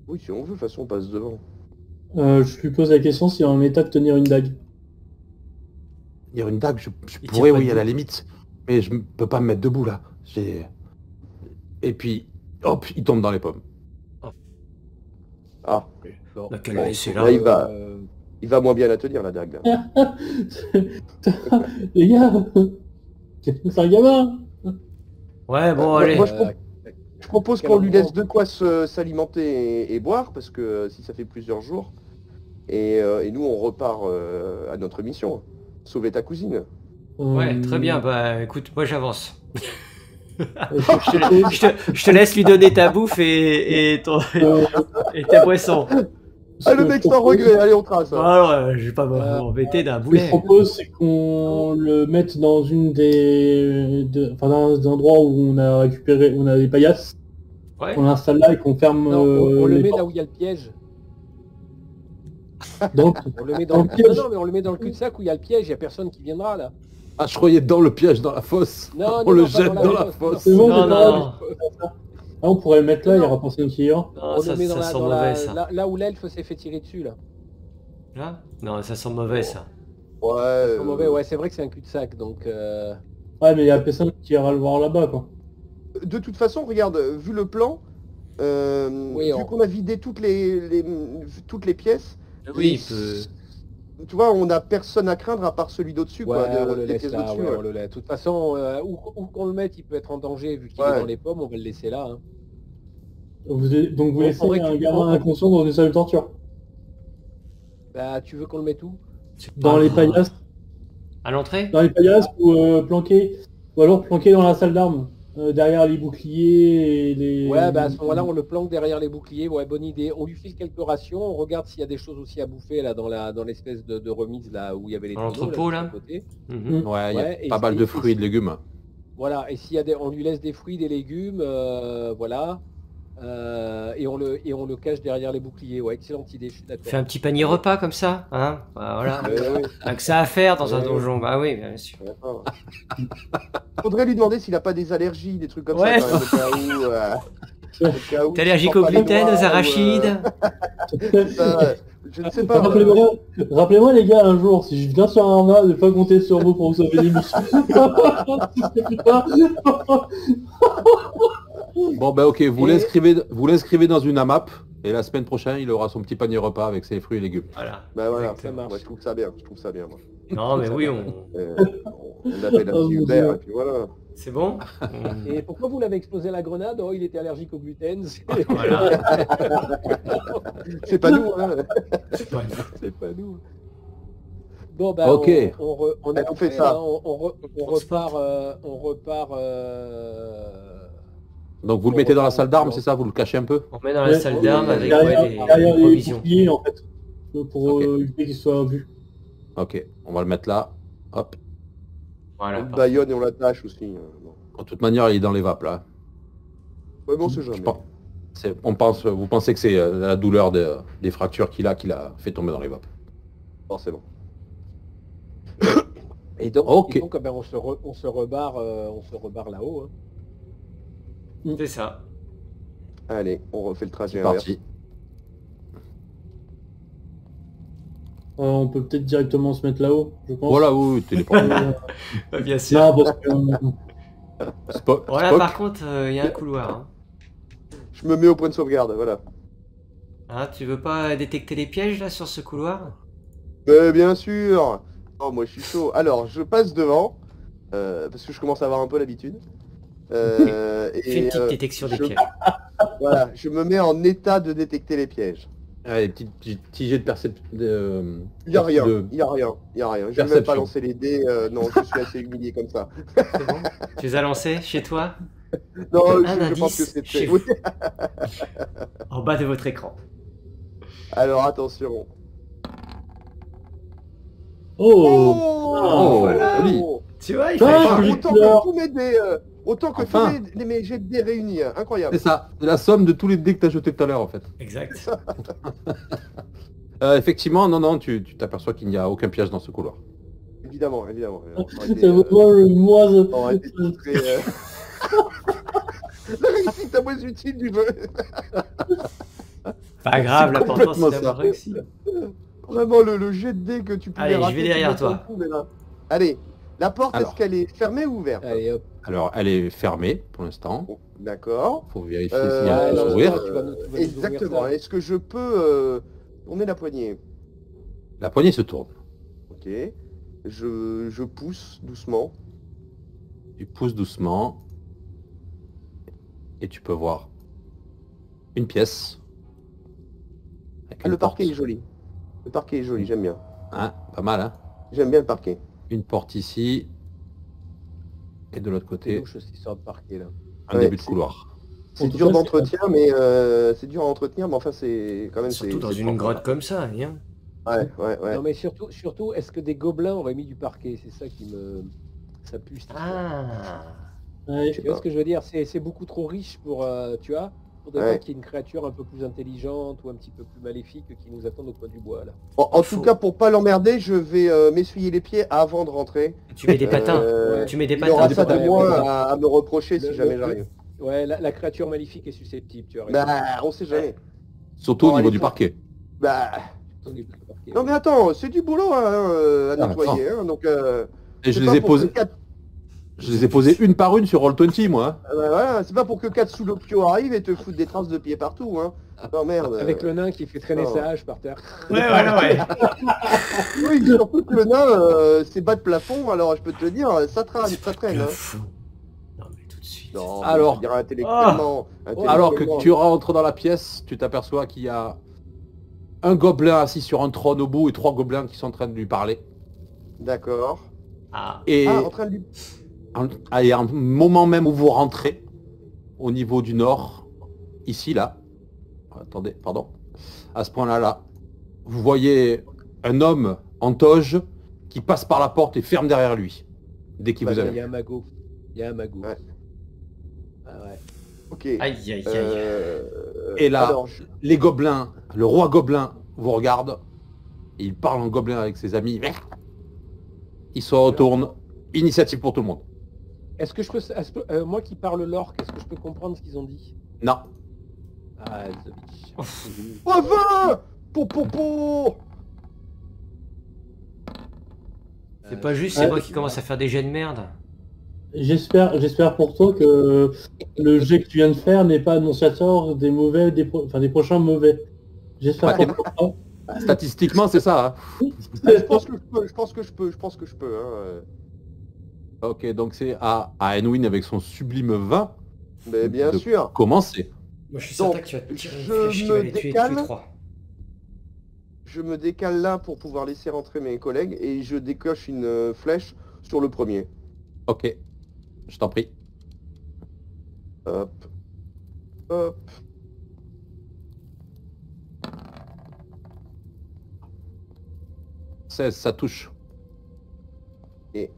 Oui, si on veut, de toute façon, on passe devant. Je lui pose la question s'il est en état de tenir une dague. Il y a une dague, je Il pourrais, tient pas oui, à la debout. limite. Mais je ne peux pas me mettre debout là. Et puis, hop, il tombe dans les pommes. Ah, Bon. Bah, qu'elle Bon, l'a laissé là, là. il va moins bien la tenir, la dague. Là. Les gars, c'est un gamin. Ouais, bon, Moi- allez. moi, je propose Quel qu'on lui laisse endroit de quoi s'alimenter et boire, parce que si ça fait plusieurs jours, et nous on repart à notre mission, sauver ta cousine. Ouais, très bien, bah écoute, moi j'avance. Euh, Je te laisse lui donner ta bouffe et ta boisson. Ah, le mec sans regret, allez on trace. Bon, alors, je vais pas m'embêter d'un Ce que je boulet. propose, c'est qu'on le mette dans une enfin, dans un endroit où on a récupéré, on a des paillasses, Ouais. qu'on l'installe là et qu'on ferme Non, on le les met portes. là où il y a le piège. Donc, On le met Dans dans le le... piège. Non, mais on le met dans le cul-de-sac où il y a le piège, il n'y a personne qui viendra là. Ah, je croyais dans le piège, dans la fosse. Non, On non, le non, pas jette dans la fosse, fosse. c'est bon, Non, c'est non, pas non. grave. Ah, on pourrait le mettre là, il y aura personne qui ira. Non, On ça, le met ça sent dans mauvais, ça. là où l'elfe s'est fait tirer dessus là. Là non, ça sent mauvais, ça. Ouais, C'est mauvais, ouais, c'est vrai que c'est un cul-de-sac, donc... Ouais, mais il y a personne qui ira le voir là-bas, quoi. De toute façon, regarde, vu le plan, Oui, vu on- qu'on a vidé toutes les pièces, Oui, et il peut... tu vois, on n'a personne à craindre à part celui d'au-dessus, Ouais, quoi. on le des laisse pièces là, au-dessus, ouais, ouais. on le laisse. De toute façon, où qu'on le mette, il peut être en danger, vu qu'il Ouais. est dans les pommes, on va le laisser là. Hein. Donc vous On laissez un récupère- gamin inconscient dans une salle de torture. Bah, tu veux qu'on le mette où? c'est Dans pas les grave. paillasses, À l'entrée? ou planqué, ou alors planqué dans la salle d'armes, derrière les boucliers et les... Ouais, bah à ce moment-là, on le planque derrière les boucliers, ouais, bonne idée. On lui file quelques rations, on regarde s'il y a des choses aussi à bouffer là dans l'espèce de remise là où il y avait les Dans tonneaux, l'entrepôt, de là chaque côté. Mhm. Ouais, il y a Ouais, et pas mal c'est- de et fruits et de légumes. Voilà, et s'il y a on lui laisse des fruits, des légumes, voilà. Et on le cache derrière les boucliers. Ouais, excellente idée, je suis d'accord. Fais un petit panier repas comme ça, hein. Bah, voilà. Ouais. Pas que ça à faire dans un Ouais. donjon. Bah oui, bien sûr. D'accord. Faudrait lui demander s'il a pas des allergies, des trucs comme Ouais. ça, quand même, au cas où, au cas où T'es il allergique sent au pas les gluten, noix, aux ou, arachides? je ne sais pas. Rappelez-moi les gars, un jour, si je viens sur Arma, ne pas compter sur vous pour vous sauver des missions. Putain. Bon ben ok, vous Et- l'inscrivez dans une AMAP et la semaine prochaine il aura son petit panier repas avec ses fruits et légumes. Voilà. Bah voilà, Exactement. moi je trouve ça bien, moi. Non, mais oui, On appelle un Oh, petit mon Uber, Dieu. et puis voilà. c'est bon. Et pourquoi vous l'avez explosé à la grenade? Oh, il était allergique au gluten. Voilà. C'est pas nous, hein. C'est pas nous. Bon, bah, Ok. on Allez, on fait ça. hein, on repart. Donc vous le mettez dans la salle d'armes, c'est ça? Vous le cachez un peu? On met dans la salle d'armes avec derrière, ouais, derrière les les provisions. boucliers en fait, pour Ok. éviter qu'ils soient vus. Ok, on va le mettre là. Hop. Voilà. On le parfait. baillonne et on l'attache aussi. Bon. De toute manière, il est dans les vapes là. Ouais, bon, c'est jamais. Je pense- vous pensez que c'est la douleur des fractures qu'il a fait tomber dans les vapes. Forcément. Et donc, Ok. ben, on se rebarre là-haut. Hein. C'est ça. Allez, on refait le trajet C'est inverse. parti. On peut peut-être directement se mettre là-haut, je pense. Voilà, oui, téléport. Bien sûr. Non, parce que Voilà, Spock. par contre, il y a un couloir. Hein. Je me mets au point de sauvegarde, voilà. Hein, tu veux pas détecter les pièges là sur ce couloir? Bien sûr. Oh, moi je suis chaud. Alors, je passe devant, parce que je commence à avoir un peu l'habitude. Fais une petite détection des pièges. Voilà, je me mets en état de détecter les pièges. Allez, petit jet de perception. Il y a rien, de- il y a rien, il y a rien. Je vais même Perception. pas lancer les dés, non, je suis assez humilié comme ça. C'est bon. Tu les as lancés chez toi? Non, Un je pense que indice c'est chez très... vous. En bas de votre écran. Alors attention. Oh, Oh, voilà. joli. Tu vois, il Ah, fallait Enfin, joli autant couleur. que tous mes dés, autant que Enfin. tous mes jets de dés réunis, hein. Incroyable. C'est ça, c'est la somme de tous les dés que tu as jetés tout à l'heure en fait. Exact. Effectivement, non, tu t'aperçois qu'il n'y a aucun piège dans ce couloir. Évidemment, évidemment. c'est vraiment le moi. aurait été très, La réussite la moins utile du jeu. Pas grave, l'important c'est complètement d'avoir ça. réussi. Vraiment le jet de dés que tu pouvais Allez, je rater, vais tu derrière m'en toi. fous, mais là. Allez, la porte, Alors. est-ce qu'elle est fermée ou ouverte? Allez, hop. Alors, elle est fermée pour l'instant. Bon, d'accord. Faut vérifier Euh, si elle peut non, s'ouvrir. non, tu vas nous ouvrir Exactement. ça. Est-ce que je peux tourner la poignée? La poignée se tourne. Ok. Je pousse doucement. Tu pousses doucement. Et tu peux voir une pièce. Avec Ah, une le parquet porte. est joli. Le parquet est joli, j'aime bien. Hein, pas mal, hein. J'aime bien le parquet. Une porte ici. Et de l'autre C'est côté, louche, cette histoire de parquet là. un Ouais, début de c'est- couloir. C'est En tout dur cas, d'entretien, mais c'est dur à entretenir, mais enfin c'est quand même. Surtout dans c'est une propre. grotte comme ça, hein. Ouais. Non mais surtout, est-ce que des gobelins auraient mis du parquet? C'est ça qui me... Ça pue cette histoire. Ah. Ouais, Tu vois ce que je veux dire? C'est beaucoup trop riche pour, tu vois, pour Ouais. qu'il y ait une créature un peu plus intelligente ou un petit peu plus maléfique qui nous attend au coin du bois là. Bon, en Faut- tout cas, pour pas l'emmerder, je vais m'essuyer les pieds avant de rentrer. Tu mets des patins. Euh, Tu mets des Il aura patins. ça de patins, moins ouais. à me reprocher si Le- jamais le- j'arrive. Ouais, la créature maléfique est susceptible, tu as raison. Bah, on sait jamais. Surtout Bon, au niveau allez, du faut- parquet. Bah, On est plus parquet. non mais attends, c'est du boulot hein, à Ah, nettoyer. Hein, donc, Et je c'est les pas ai pour posés. que quatre- Je les ai posés une par une sur Roll20, moi. voilà, c'est pas pour que 4 sous l'opio arrivent et te foutent des traces de pieds partout. Hein. Non merde. Avec le nain qui fait traîner non. sa hache par terre. Ouais, voilà, ouais. Oui, surtout que le nain, c'est bas de plafond, alors je peux te le dire, ça traîne. Ça traîne hein. Non, mais tout de suite. Non, mais Alors. je dirais intellectuellement. Alors que tu rentres dans la pièce, tu t'aperçois qu'il y a un gobelin assis sur un trône au bout et 3 gobelins qui sont en train de lui parler. D'accord. Ah. Et Ah, en train de lui... il y a un moment même où vous rentrez, au niveau du nord, ici, là. Attendez, pardon. À ce point-là, là, vous voyez un homme en toge qui passe par la porte et ferme derrière lui. Dès qu'il Bah, vous a Il vu. y a un magot. Il y a un magot. Ouais. Ah ouais. Ok. Aïe, aïe, aïe. Et là, alors, les gobelins, le roi gobelin vous regarde. Et il parle en gobelin avec ses amis. Il se retourne. Initiative pour tout le monde. Est-ce que je peux... moi qui parle l'orque, est-ce que je peux comprendre ce qu'ils ont dit? Non. Ah, Zobich. Enfin Po. C'est pas juste, c'est moi qui commence à faire des jets de merde. J'espère pour toi que le jet que tu viens de faire n'est pas annonciateur des mauvais, des prochains mauvais. J'espère Ouais, pour toi. Statistiquement, c'est ça. Hein. Je pense que je peux. Hein. Ok, donc c'est à Enwin avec son sublime 20 Mais bien de sûr. commencer. Moi, je suis Donc, certain que tu vas te tirer une je flèche qui me va les tuer tous décale. les trois. Je me décale là pour pouvoir laisser rentrer mes collègues et je décoche une flèche sur le premier. Ok, je t'en prie. Hop. Hop. « 16, ça touche. Et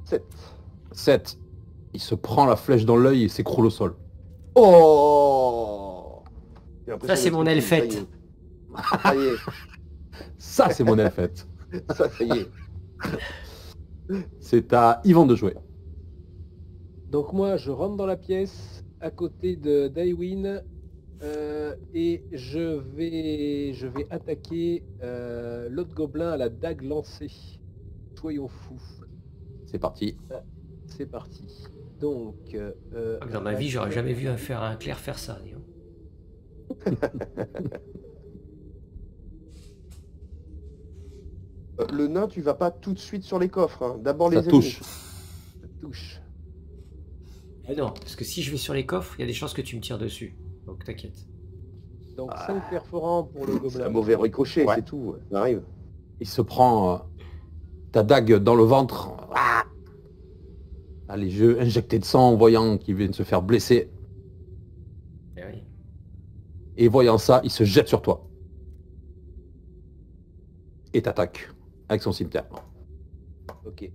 7. 7. Il se prend la flèche dans l'œil et s'écroule au sol. Oh J'ai l'impression Ça, c'est d'être mon une elfette. fille, ça y est. Ça, c'est mon elfette. Ça y est. C'est à Yvan de jouer. Donc moi, je rentre dans la pièce à côté de d'Aywin et je vais attaquer l'autre gobelin à la dague lancée. Soyons fous. C'est parti. C'est parti. Donc... Dans ma vie, j'aurais jamais vu un clerc faire ça. dis donc. Le nain, tu vas pas tout de suite sur les coffres. Hein. D'abord les Ça touche. ennemis. Ça touche. Ah non, parce que si je vais sur les coffres, il y a des chances que tu me tires dessus. Donc t'inquiète. Donc 5 perforants pour le C'est gobelin. un mauvais ricochet, Ouais. c'est tout. Ça arrive. Il se prend ta dague dans le ventre. Ah, les yeux injectés de sang en voyant qu'il vient de se faire blesser. Eh oui. Et voyant ça, il se jette sur toi. Et t'attaque avec son cimetière. Ok.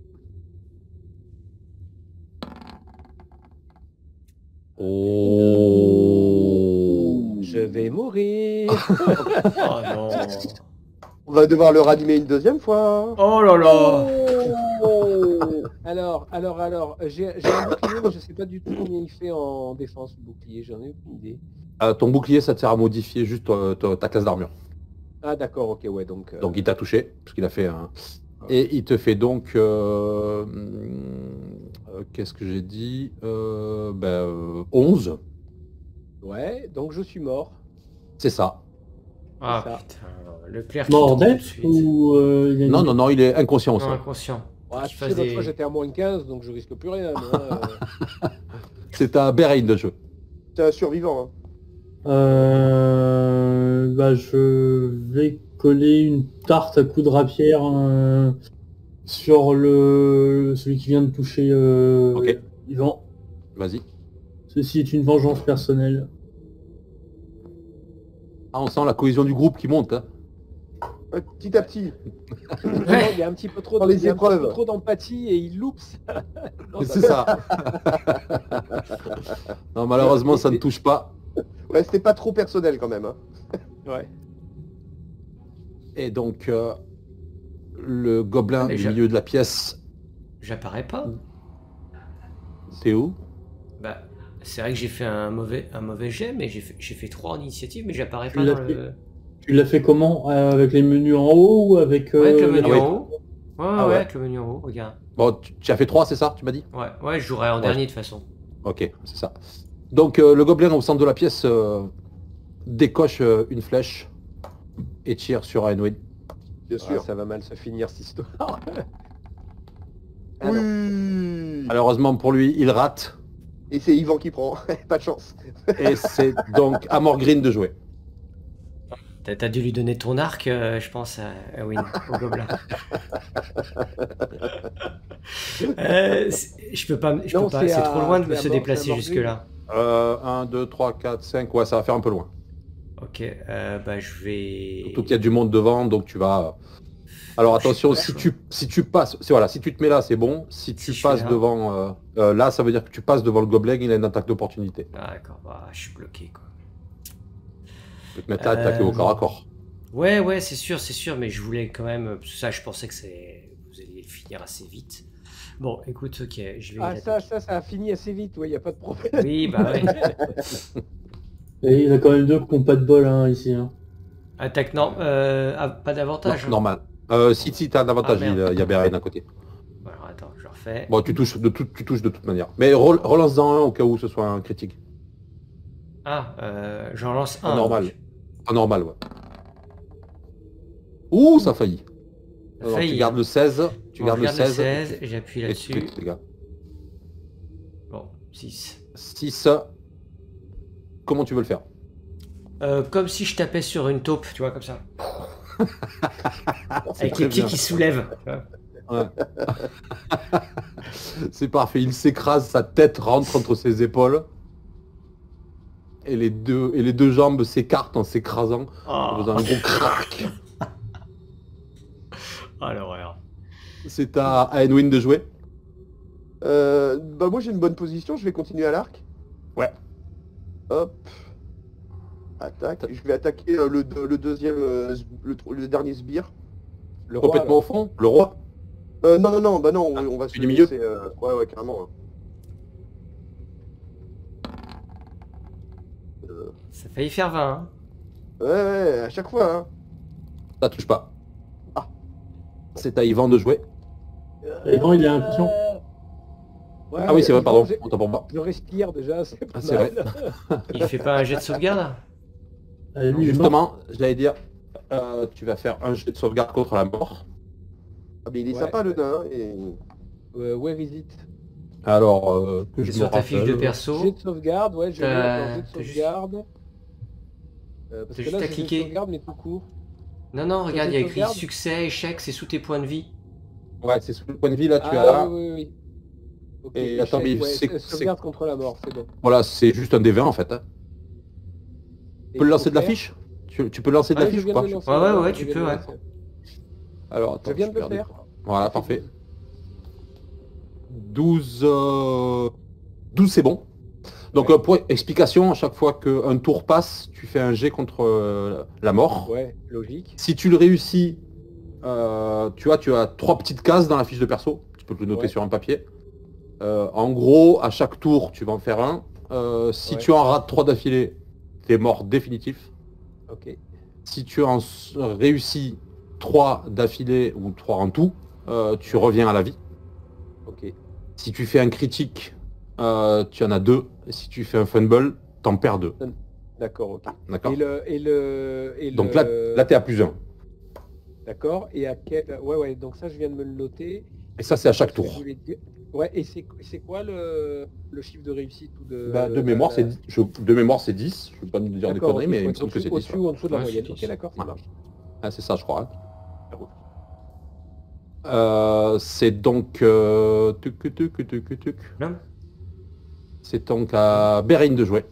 Oh. Je vais mourir. Oh non. On va devoir le ranimer une deuxième fois. Oh là là. Alors, j'ai un bouclier, mais je sais pas du tout combien il fait en défense le bouclier, j'en ai aucune idée. Ton bouclier, ça te sert à modifier juste ta classe d'armure. Ah d'accord, ok, ouais, donc... Donc il t'a touché, parce qu'il a fait un... Et il te fait donc... qu'est-ce que j'ai dit 11. Ouais, donc je suis mort. C'est ça. Ah C'est ça. putain, le clerc qui Mort tombe tout de d'être suite. ou il y a une- Non, il est inconscient au Non, sol. inconscient. Ouais, Qu'il tu fasse sais, l'autre des- fois j'étais à moins 15, donc je risque plus rien. Moi, C'est à Berain de jeu. C'est un survivant. Hein. Je vais coller une tarte à coups de rapière sur celui qui vient de toucher Ok. Yvan. Vas-y. Ceci est une vengeance personnelle. Ah, on sent la cohésion du groupe qui monte. Hein. Petit à petit. vraiment, il y a un petit peu trop Dans les il y a un petit peu épreuves. trop d'empathie et il loupe ça. Non, C'est ça. Non, malheureusement, ça ne touche pas. Ouais, c'était pas trop personnel quand même. Hein. Ouais. Et donc, le gobelin Mais du je- milieu de la pièce, J'apparais pas. t'es où? Bah, c'est vrai que j'ai fait un mauvais jet, mais j'ai fait 3 en initiative, mais j'apparais Tu pas l'as dans fait. le... Tu l'as fait comment avec les menus en haut ou avec... Ouais, avec le menu ah ouais. en haut. Ouais, Ah ouais, ouais. avec le menu en haut, regarde. Bon, tu as fait 3, c'est ça, tu m'as dit? Ouais, je jouerai en dernier de toute façon. Ok, c'est ça. Donc, le gobelin au centre de la pièce décoche une flèche et tire sur Aenwin. Bien Ah, sûr. ça va mal se finir cette histoire. Ah, Oui. non. Malheureusement pour lui, il rate. Et c'est Yvan qui prend. Pas de chance. Et c'est donc à Morgreen de jouer. T'as dû lui donner ton arc, je pense, à Win, au gobelin. Je peux pas, Non, c'est c'est trop loin de c'est se à déplacer Morgreen. jusque-là. 1, 2, 3, 4, 5, ouais, ça va faire un peu loin. Ok, bah je vais... Surtout qu'il y a du monde devant, donc tu vas Alors attention, si tu passes, voilà, si tu te mets là, c'est bon. Si tu Si je fais passes là. devant, là, ça veut dire que tu passes devant le gobelin, il a une attaque d'opportunité. Ah, d'accord, bah, je suis bloqué, quoi. Tu peux te mettre là, attaquer au corps à corps. Ouais, c'est sûr, mais je voulais quand même... parce que ça, je pensais que vous alliez le finir assez vite. Bon, écoute, ok, je vais... Ah, l'attaquer. ça a fini assez vite, ouais, y a pas de problème. Oui, bah ouais. Et il y en a quand même deux qui n'ont pas de bol hein, ici. Hein. Attaque, non, pas d'avantage. Non, hein. normal. Si t'as un avantage, Ah, merde. il y a Beren à côté. Bon, alors, attends, je le refais. Bon, tu touches de toute manière. Mais relance-en un au cas où ce soit un critique. Ah, j'en lance un. Normal. donc. Ah, normal, ouais. Ouh, ça a failli. Alors, Failli, tu gardes hein. le 16. Tu Bon, gardes je le garde 16. et j'appuie Et tu là-dessus. cliques, les gars. Bon, 6. 6. Comment tu veux le faire? Comme si je tapais sur une taupe, tu vois, comme ça. C'est Avec très les pieds bien. qui soulèvent. tu vois. Ouais. C'est parfait. Il s'écrase, sa tête rentre entre ses épaules. Et les deux jambes s'écartent en s'écrasant. En faisant Oh, un gros crack. oh l'horreur. C'est à Edwin de jouer. Bah moi j'ai une bonne position, je vais continuer à l'arc. Ouais. Hop. Attaque. Je vais attaquer le deuxième, le dernier sbire. Le roi, Complètement au fond. Le roi. Non, bah non, on va celui se du milieu. laisser, ouais, carrément. Ça a failli faire 20. Hein. Ouais, à chaque fois, hein. Ça touche pas. Ah. C'est à Yvan de jouer. Et non, il a l'impression. Ouais, Ah oui, c'est vrai, pardon. je- Autant pour moi. Je respire déjà, c'est pas Ah, c'est mal. Il fait pas un jet de sauvegarde? Lui, il est mort. Justement, j'allais dire, tu vas faire un jet de sauvegarde contre la mort. Ah, mais il est Ouais. sympa le nain, et... Where is it? Alors, que C'est je me sur ta fiche de rappelle. perso. Jet de sauvegarde, ouais, je vais dans jet de t'as juste- sauvegarde. Parce t'as que juste là, à j'ai jet de cliquer. sauvegarde, mais tout court. Non, regarde, il y a jet de écrit sauvegarde succès, échec, c'est sous tes points de vie. Ouais, c'est sous le point de vie, là, tu Ah as... oui. Ok, Et attends, mais échec, ouais, c'est- sauvegarde contre la mort, c'est bon. Voilà, c'est juste un D20 en fait. Hein. Et Tu peux le lancer de la faut faire- fiche tu peux lancer de la Ouais, je fiche ou viens pas de le lancer, Ouais, je tu viens peux, de le ouais. lancer. Alors, attends, Je viens de le perds des faire. points. Voilà, parfait. 12, 12 c'est bon. Donc, Ouais. pour explication, à chaque fois qu'un tour passe, tu fais un jet contre la mort. Ouais, logique. Si tu le réussis, tu as 3 petites cases dans la fiche de perso. Tu peux le noter Ouais. sur un papier. En gros, à chaque tour, tu vas en faire un. Si Ouais. tu en rates 3 d'affilée, t'es mort définitif. Ok. Si tu en réussis 3 d'affilée ou 3 en tout, tu reviens à la vie. Ok. Si tu fais un critique, tu en as 2. Et si tu fais un fumble, t'en perds 2. D'accord, ok. D'accord. Donc Donc là t'es à plus 1. D'accord. Et à quel... Ouais, donc ça, je viens de me le noter. Et ça, c'est à chaque Parce que tour. je voulais dire- Ouais, et c'est quoi le chiffre de réussite ou de... Bah, de mémoire, c'est 10. De mémoire, c'est 10. Je ne veux pas nous dire des D'accord, conneries, ok, mais faut il me être semble que c'est 10. au-dessus ou en dessous de la Ouais, moyenne. c'est Ok, 10. d'accord, ça Voilà. marche. Ah, c'est ça, je crois. C'est donc... Non. C'est donc à Beren de jouer.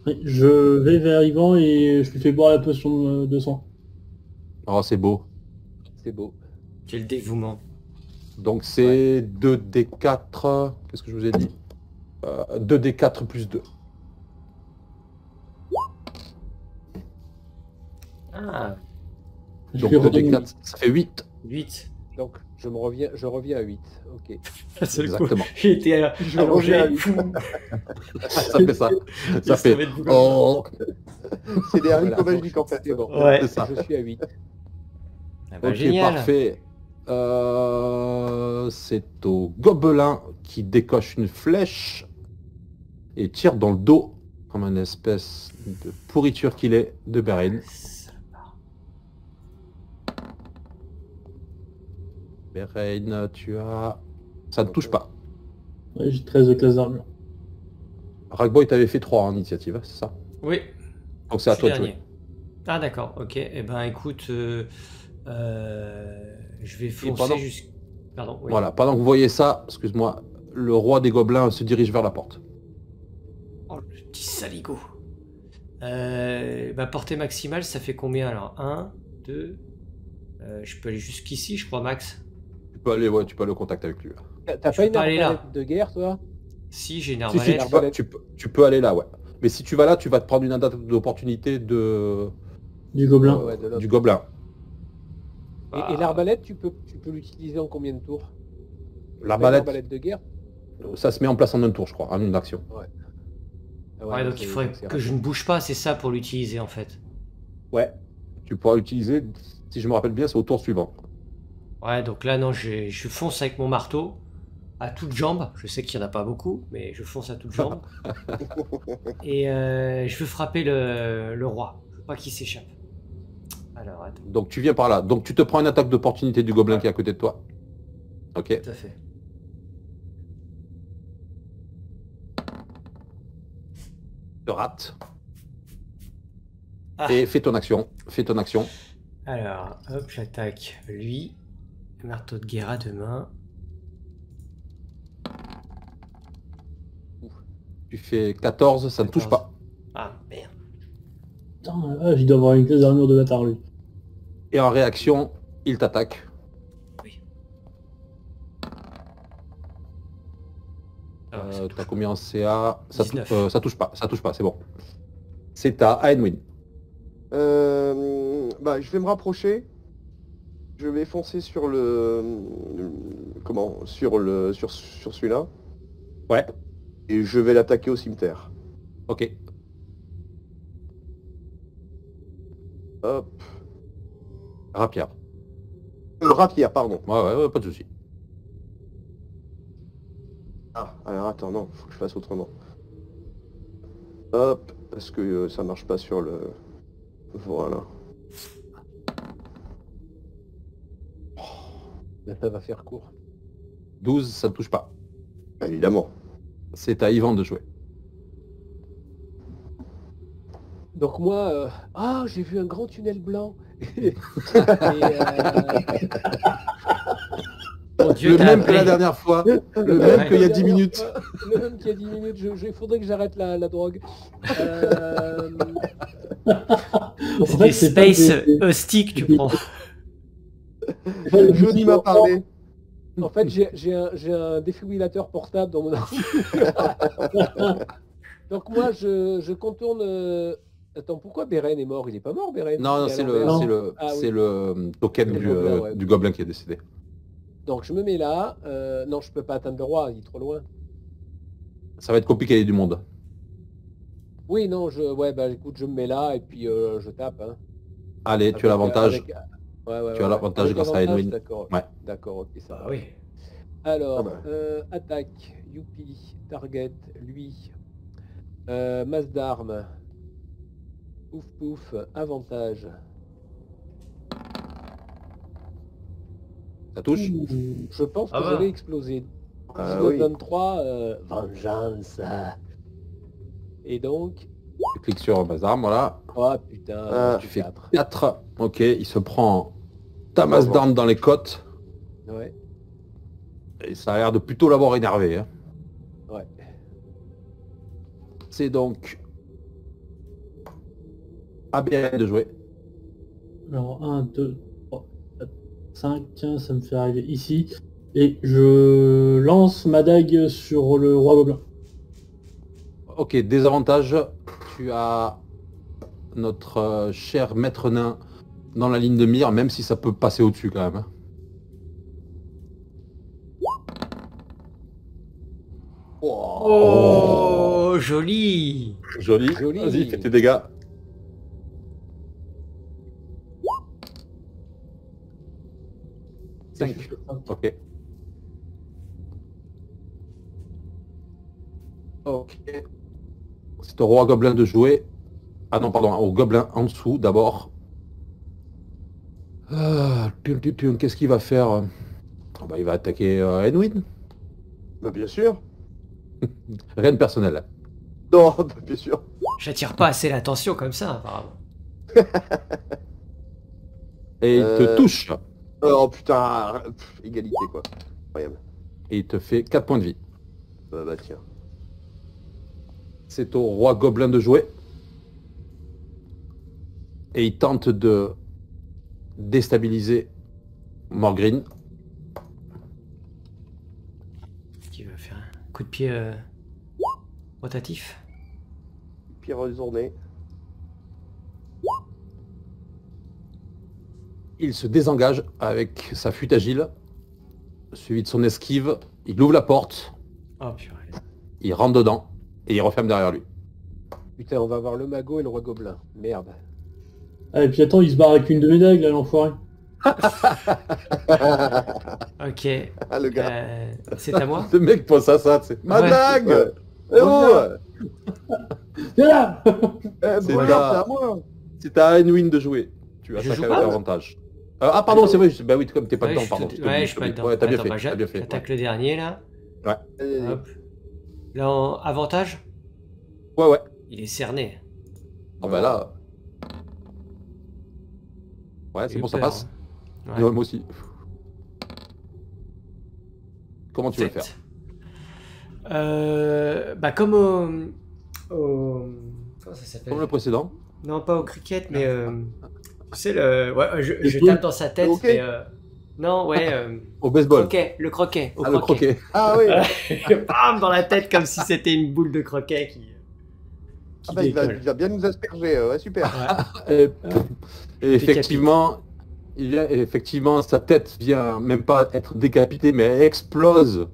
Oui, je vais vers Yvan et je lui fais boire la potion de sang. Oh, c'est beau. C'est beau. Quel dévouement. Donc c'est 2d4... Qu'est-ce que je vous ai dit 2d4 plus 2. Ah, Je Donc lui redonne 2d4, ça fait 8. 8. Donc, je reviens à 8. Ok. Exactement. J'ai été allongé. reviens à Fou. Ça fait ça. Ça fait... va être beaucoup. Oh. C'est des Voilà, haricots donc, magiques en fait. C'est bon. Ouais. C'est ça. Je suis à 8. Ah bah, Ok, génial. parfait. C'est au gobelin qui décoche une flèche et tire dans le dos comme une espèce de pourriture qu'il est de Beren. Beren, tu as... Ça ne touche pas. Ouais, j'ai 13 de classe d'armure. Ragboy, t'avais fait 3 en initiative, c'est ça? Oui. Donc c'est à je suis toi de jouer. dernier. Ah d'accord, ok. Eh ben écoute, je vais foncer pendant- jusqu'à... Pardon, oui. Voilà, pendant que vous voyez ça, excuse-moi, le roi des gobelins se dirige vers la porte. Oh, le petit saligo. Portée maximale, ça fait combien alors? 1, 2... Je peux aller jusqu'ici, je crois, Max. Tu peux aller, ouais, tu peux aller au contact avec lui. T'as Je pas peux une pas aller là. arbalète de guerre, toi? Si, j'ai une Si, si, arbalète. tu peux aller là, ouais. Mais si tu vas là, tu vas te prendre une attaque d'opportunité Du gobelin. Ouais, de l'autre. du gobelin. Et l'arbalète, tu peux l'utiliser en combien de tours? L'arbalète, de guerre? ça se met en place en un tour, je crois, en une action. Ah Ouais, donc il faudrait que je ne bouge pas, c'est ça pour l'utiliser en fait. Ouais. Tu pourras l'utiliser, si je me rappelle bien, c'est au tour suivant. Ouais, donc là, non, je fonce avec mon marteau à toutes jambes. Je sais qu'il n'y en a pas beaucoup, mais je fonce à toutes jambes. Et je veux frapper le roi. Je veux pas qu'il s'échappe. Alors, attends, Donc tu viens par là. Donc tu te prends une attaque d'opportunité du gobelin qui est à côté de toi. Ok. tout à fait. Tu rates. Ah. Et fais ton action. Fais ton action. Alors, hop, j'attaque lui. Marteau de guerre à deux mains. Tu fais 14, ça ne touche 14. pas. Ah, merde. Putain, il doit avoir une classe d'armure de bâtard, lui. Et en réaction, il t'attaque. Ah, ça touche. T'as combien en CA? Ça, 19. ça touche pas, c'est bon. C'est à Edwin. Bah, je vais me rapprocher. Je vais foncer sur comment? Sur celui-là. Ouais, Et je vais l'attaquer au cimetière. ok. Hop. Rapière. Rapière, pardon. Ouais, pas de souci. Ah, alors attends, non, faut que je fasse autrement. Hop, parce que ça marche pas sur le... Voilà. Là, ça va faire court. 12, ça ne touche pas. Évidemment. C'est à Yvan de jouer. Donc moi, j'ai vu un grand tunnel blanc. Mon Dieu, Le t'as même que appelé. la dernière fois. Le même qu'il y a 10 minutes. Le même qu'il y a 10 minutes. Il faudrait que j'arrête la drogue. En C'est fait, des c'est pas space des- stick, tu prends. Johnny m'a parlé. En fait, j'ai un défibrillateur portable dans mon arme. Donc moi, je contourne... Attends, pourquoi Beren est mort? Il est pas mort, Beren? Non, Il est à c'est l'envers. le Ah oui. c'est le token Le du, gobelin, ouais. du gobelin qui est décédé. Donc je me mets là. Non, je peux pas atteindre le roi, il est trop loin. Ça va être compliqué, il y a du monde. Oui, non, écoute, je me mets là et puis je tape. Hein. Allez, tu as l'avantage. Tu as l'avantage Avec grâce à avantage, Edwin. D'accord, Ouais. d'accord, ok, ça Ah va. oui. Alors, Ah bah. attaque, youpi, target, lui, masse d'armes, pouf pouf, avantage. Ça touche. Je pense que Ah je bah. vais exploser. Ah 19, oui. 23, vengeance. Et donc, Tu cliques sur base d'armes, voilà. oh putain, Ah, Tu fais 4. 4. Ok, il se prend ta masse d'armes dans les côtes. Ouais, Et ça a l'air de plutôt l'avoir énervé. Hein. ouais. C'est donc à bien de jouer. Alors, 1, 2, 3, 4, 5, ça me fait arriver ici. Et je lance ma dague sur le roi gobelin. Ok, désavantage. Tu as notre cher maître nain dans la ligne de mire, même si ça peut passer au-dessus quand même. Hein. Oh, joli. Joli. Joli. Vas-y, fais tes dégâts. Cinq. Ok. Ok. C'est au roi gobelin de jouer. Ah non, pardon, au gobelin en dessous d'abord. Qu'est-ce qu'il va faire? Ah bah, il va attaquer Edwin. Bah, bien sûr. Rien de personnel. Non, bah, bien sûr. J'attire pas assez l'attention comme ça, apparemment. Et il te touche. Oh putain, égalité quoi. Incroyable. Et il te fait 4 points de vie. Bah tiens. C'est au roi gobelin de jouer. Et il tente de déstabiliser Morgreen. Qui va faire un coup de pied rotatif. Puis retourner. Il se désengage avec sa fuite agile, suivi de son esquive. Il ouvre la porte, Oh purée. il rentre dedans et il referme derrière lui. Putain, on va voir le magot et le roi gobelin. Merde. Ah, et puis attends, il se barre avec une de mes dagues, là, l'enfoiré. Ok. Ah, le gars. C'est à moi. Ce mec pense à ça, c'est ma Ouais. dague. Eh oh, Viens là C'est Brouillard, là. c'est à moi. Si t'as Anwin de jouer, tu as Je 5 joue avec pas avantage. Ah pardon, c'est vrai, bah oui, comme t'es pas Ouais, dedans, je suis pardon. tout- je ouais, t'oublie, je suis pas dedans. Ouais, t'as bien Attends, fait, bah, t'as bien fait. j'attaque le dernier là. Allez, Hop. Là, en avantage, Ouais, ouais. il est cerné. Ah bah là. Ouais, J'ai c'est eu bon, ça peur, passe. hein. Ouais, moi aussi. Comment tu veux le faire? Sept. Bah comme au... Comment ça s'appelle? Comme le précédent. Non, pas au cricket, mais tu sais le... Ouais, je poules. tape dans sa tête, Le hockey mais non, ouais, Au baseball. croquet, le croquet, au Ah, le croquet. croquet. Ah oui. Bam, dans la tête comme si c'était une boule de croquet qui Ah bah, il décolle. va bien nous asperger. Ouais, super. Ouais. Et effectivement, sa tête vient même pas être décapitée, mais elle explose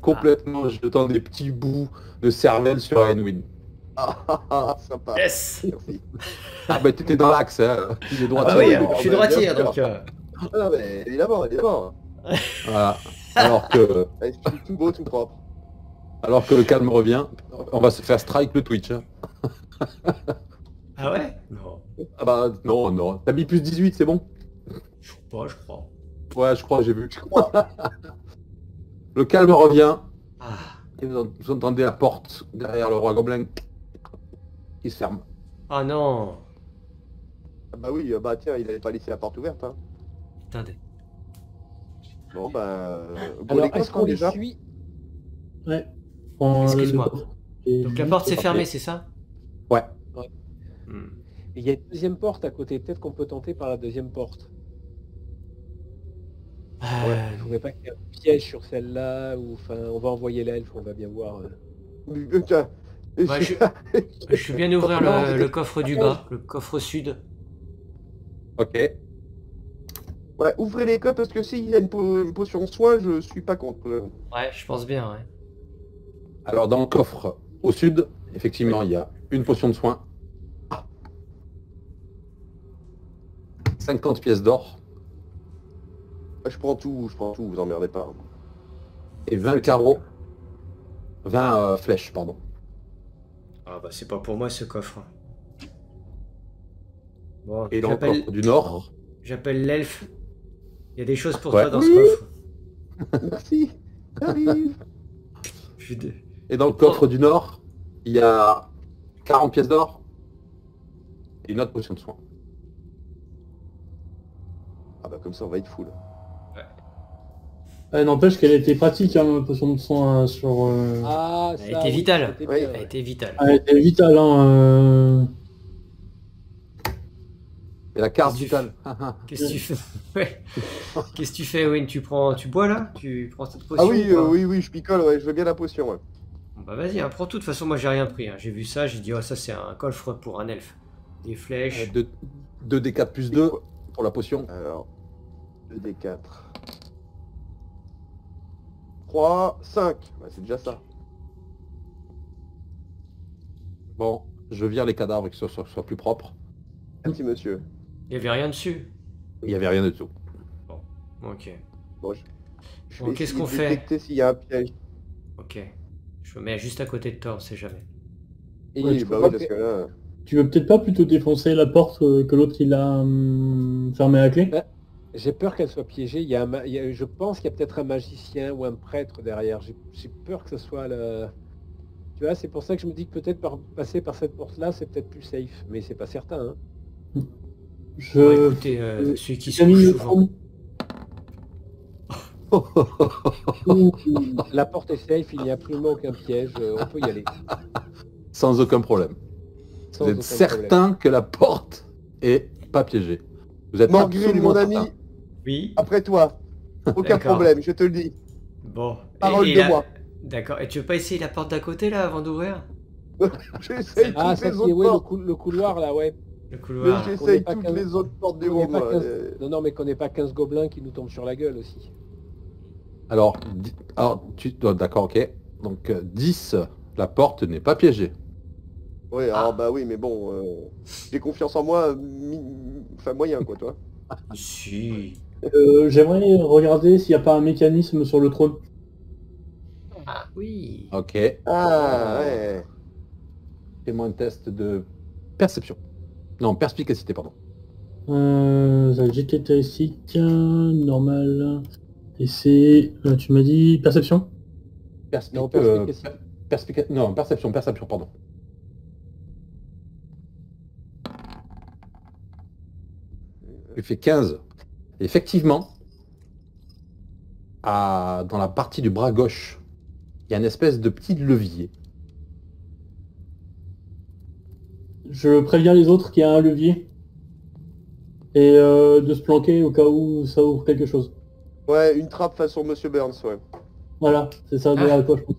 complètement, jetant des petits bouts de cervelle sur Anwin. Sympa. Yes. Merci. Ah bah t'étais dans l'axe, hein. Il est droit. Ah oui, oui, je suis bah, droitier, bien sûr. donc... Ah, mais évidemment, évidemment. Voilà. Alors que Tout beau, tout propre. le calme revient, on va se faire strike le Twitch. Hein. Ah ouais? Non, Ah bah non. T'as mis plus 18, c'est bon? je sais pas, je crois. Ouais, je crois, j'ai vu. Le calme revient. Ah, Et vous entendez la porte derrière le roi gobelin qui se ferme. oh non. Ah bah oui, bah tiens, il avait pas laissé la porte ouverte. Hein. Attendez. Bon bah... Alors, les est-ce qu'on coffres, les déjà suit? Ouais. Prends, Excuse-moi. et- Donc la porte s'est fermée, c'est ça? Ouais. Hmm. Il y a une deuxième porte à côté. Peut-être qu'on peut tenter par la deuxième porte. Je ne trouvais pas qu'il y ait un piège sur celle-là. Ou enfin, on va envoyer l'elfe, on va bien voir. Tiens. Bah, je veux bien ouvrir le coffre du bas, le coffre sud. Ok. Ouais, ouvrez les coffres parce que s'il y a une potion de soin, je suis pas contre. Ouais, je pense bien, ouais. Alors dans le coffre au sud, effectivement, il y a une potion de soin. 50 pièces d'or Je prends tout, vous emmerdez pas. et 20 carreaux. 20 flèches, pardon. Ah bah c'est pas pour moi ce coffre. Bon, Et dans le coffre du nord, j'appelle l'elfe. Il y a des choses pour Ouais. toi dans ce coffre. Merci. J'arrive. Je suis dé- et dans le coffre du nord, il y a 40 pièces d'or et une autre potion de soin. Ah bah comme ça on va être full. N'empêche qu'elle était pratique, hein, la potion de soin sur... Ah, Elle était vitale. c'était Ouais. bien, Elle ouais. était vitale. Elle était vitale, hein. Et la carte Qu'est-ce que vitale. Qu'est-ce que tu fais? Ouais. Qu'est-ce que tu fais, Wayne? Tu bois là? Tu prends cette potion? Ah oui, ou pas oui, je picole, ouais, je veux bien la potion. Ouais. Bon, bah vas-y, hein, prends tout. De toute façon, moi j'ai rien pris. Hein. J'ai vu ça, j'ai dit, oh, ça c'est un coffre pour un elfe. Des flèches. 2d4 plus 2 pour la potion. Alors, 2d4. 3, 5. Ouais, c'est déjà ça. Bon, je vire les cadavres et que ce soit plus propre. Merci monsieur. Il y avait rien dessus. Il n'y avait rien de tout. Ok. Bon, je Bon, vais qu'est-ce essayer qu'on de fait? détecter s'il y a un piège. Ok. Je me mets juste à côté de toi, on sait jamais. Et Oui, je bah crois oui, parce que là... Tu veux peut-être pas plutôt défoncer la porte que l'autre il a fermée à clé? J'ai peur qu'elle soit piégée. Je pense qu'il y a peut-être un magicien ou un prêtre derrière. J'ai peur que ce soit le... Tu vois, c'est pour ça que je me dis que peut-être passer par cette porte-là, c'est peut-être plus safe. Mais c'est pas certain. Hein. Bon, Je... écoutez, celui qui se J'ai mis couche le souvent. La porte est safe, il n'y a absolument aucun piège. On peut y aller. Sans aucun problème. Sans Vous êtes aucun certain que la porte est pas piégée. Vous êtes Morgrine, absolument mon ami, certain. Oui. après toi. Aucun D'accord. problème, je te le dis. Bon. Parole Et de la- moi. D'accord. Et tu veux pas essayer la porte d'à côté là avant d'ouvrir? J'essaye Ah, toutes ça les qui est, autres ouais, portes. le couloir là, ouais. Le Mais couloir. j'essaye pas toutes qu'un- les autres portes du Qu'on ait monde, pas moi. 15 Non, mais qu'on n'ait pas 15 gobelins qui nous tombent sur la gueule aussi. Alors, d'accord, ok. Donc 10, la porte n'est pas piégée. Oui, alors bah oui, mais bon, j'ai confiance en moi, enfin moyen quoi, toi. Si. J'aimerais regarder s'il n'y a pas un mécanisme sur le trône. Ah oui. Ok. Ah ouais. Fais-moi un test de perception. Non, perspicacité, pardon. Ça, jet caractéristique, normal. Et c'est, tu m'as dit perception? Non, non, perception, pardon. Tu fais 15. Effectivement, dans la partie du bras gauche, il y a une espèce de petit levier. Je préviens les autres qu'il y a un levier. Et de se planquer au cas où ça ouvre quelque chose. Ouais, une trappe façon Monsieur Burns, ouais. Voilà, c'est ça à quoi je pensais.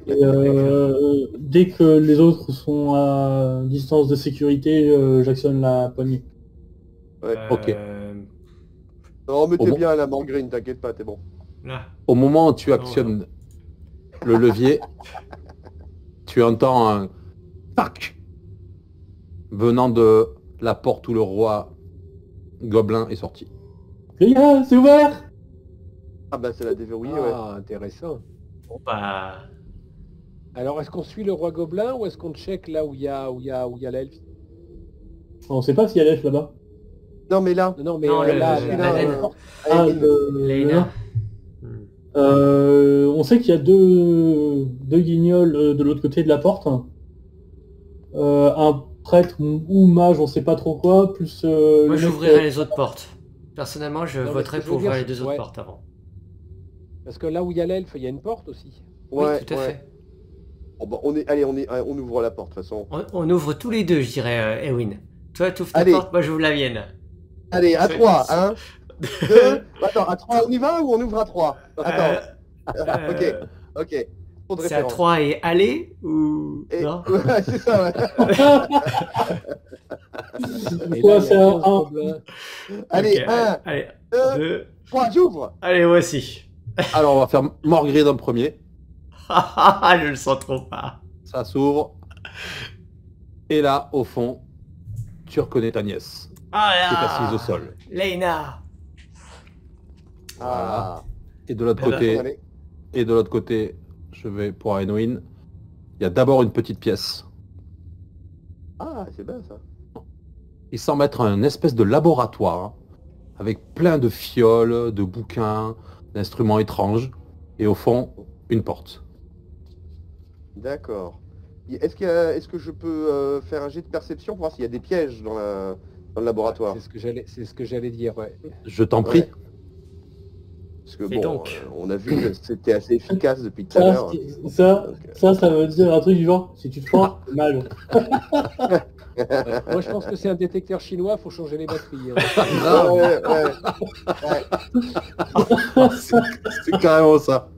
Et dès que les autres sont à distance de sécurité, j'actionne la poignée. Ouais. Ok. Non, mais Au t'es bon- bien à la mangrine, t'inquiète pas, t'es bon. Là. Au moment où tu actionnes le levier, tu entends un tac venant de la porte où le roi gobelin est sorti. Les gars, c'est ouvert! Ah bah c'est la déverrouillée, ouais. Ah, intéressant. Bon bah. Alors, est-ce qu'on suit le roi gobelin ou est-ce qu'on check là où il y a l'elfe? On sait pas s'il y a l'elfe là-bas. Non mais là, Non, mais Non, là, le- là, la laine. Ah, Aileen. Léna. on sait qu'il y a deux guignols de l'autre côté de la porte. Un prêtre ou mage, on sait pas trop quoi, plus Moi le mec, j'ouvrirai les autres portes. Personnellement, je Non, mais voterais ce que je pour veux dire, ouvrir les deux autres ouais. portes avant. Parce que là où il y a l'elfe, il y a une porte aussi. Ouais, Oui, tout à ouais. fait. Bon, bah, on ouvre la porte de toute façon. On ouvre tous les deux, je dirais, Ewin. Toi, tu ouvres ta Allez. porte, moi j'ouvre la mienne. Allez, à C'est- 3, 1, 2... Attends, à 3 on y va ou on ouvre à 3? Attends, ok, ok. Trop de C'est à référence. 3 et aller ou. Et- Non Ouais, c'est ça, ouais. Et Quoi, là, il y a c'est 15 un- gobelins. Allez, Ok, 1, Allez, 2, 2. 3, j'ouvre. Allez, moi aussi. Alors, on va faire Morgrid en premier. Je le sens trop pas. Ça s'ouvre. Et là, au fond, tu reconnais ta nièce, Ah qui est là assise au sol. Leïna. Ah, Et de l'autre Eh ben, côté, allez. je vais pour Aenouin. Il y a d'abord une petite pièce. Ah, c'est bien ça. Il semble être un espèce de laboratoire avec plein de fioles, de bouquins, d'instruments étranges. Et au fond, une porte. D'accord. Est-ce que je peux faire un jet de perception pour voir s'il y a des pièges dans le laboratoire? C'est ce que j'allais dire, ouais. Je t'en prie. Ouais. Parce que Et bon, donc on a vu que c'était assez efficace depuis tout à Ça, l'heure. ça, Donc, ça veut dire un truc du genre, si tu te prends mal. Moi, je pense que c'est un détecteur chinois, faut changer les batteries. hein. Grave. ouais. C'est carrément ça.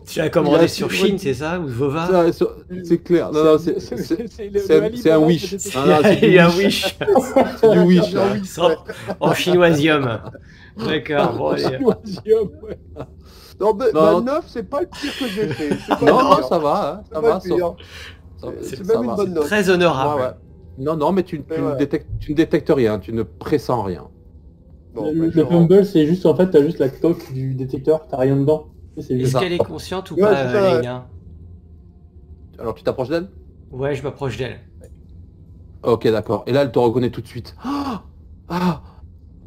Tu l'as commandé Il sur a- Chine, c'est ça? Ou Vova? C'est clair. Non, non, c'est c'est un wish. Non, non, c'est Il du y a un wish. wish. C'est du wish. Ah, hein. oui, Il sera en chinoisium. D'accord, bon, allez. Chinoisium, ouais. Non, mais Non. 9, c'est pas le pire que j'ai fait. C'est pas Non, le non, pire. ça va. Hein, C'est ça pas va. le pire. C'est C'est ça même va. une bonne note. Très Ouais, honorable. ouais. Non, non, mais tu Ouais, ne ouais. détectes rien. Tu ne pressens rien. Bon, le bah, je rentre. fumble, c'est juste, en fait, t'as juste la coque du détecteur, t'as rien dedans. Et c'est Est-ce juste... ça. qu'elle est consciente ou Ouais, pas, c'est ça, ouais. Leïna? Alors, tu t'approches d'elle? Ouais, je m'approche d'elle. Ok, d'accord. Et là, elle te reconnaît tout de suite. Ah,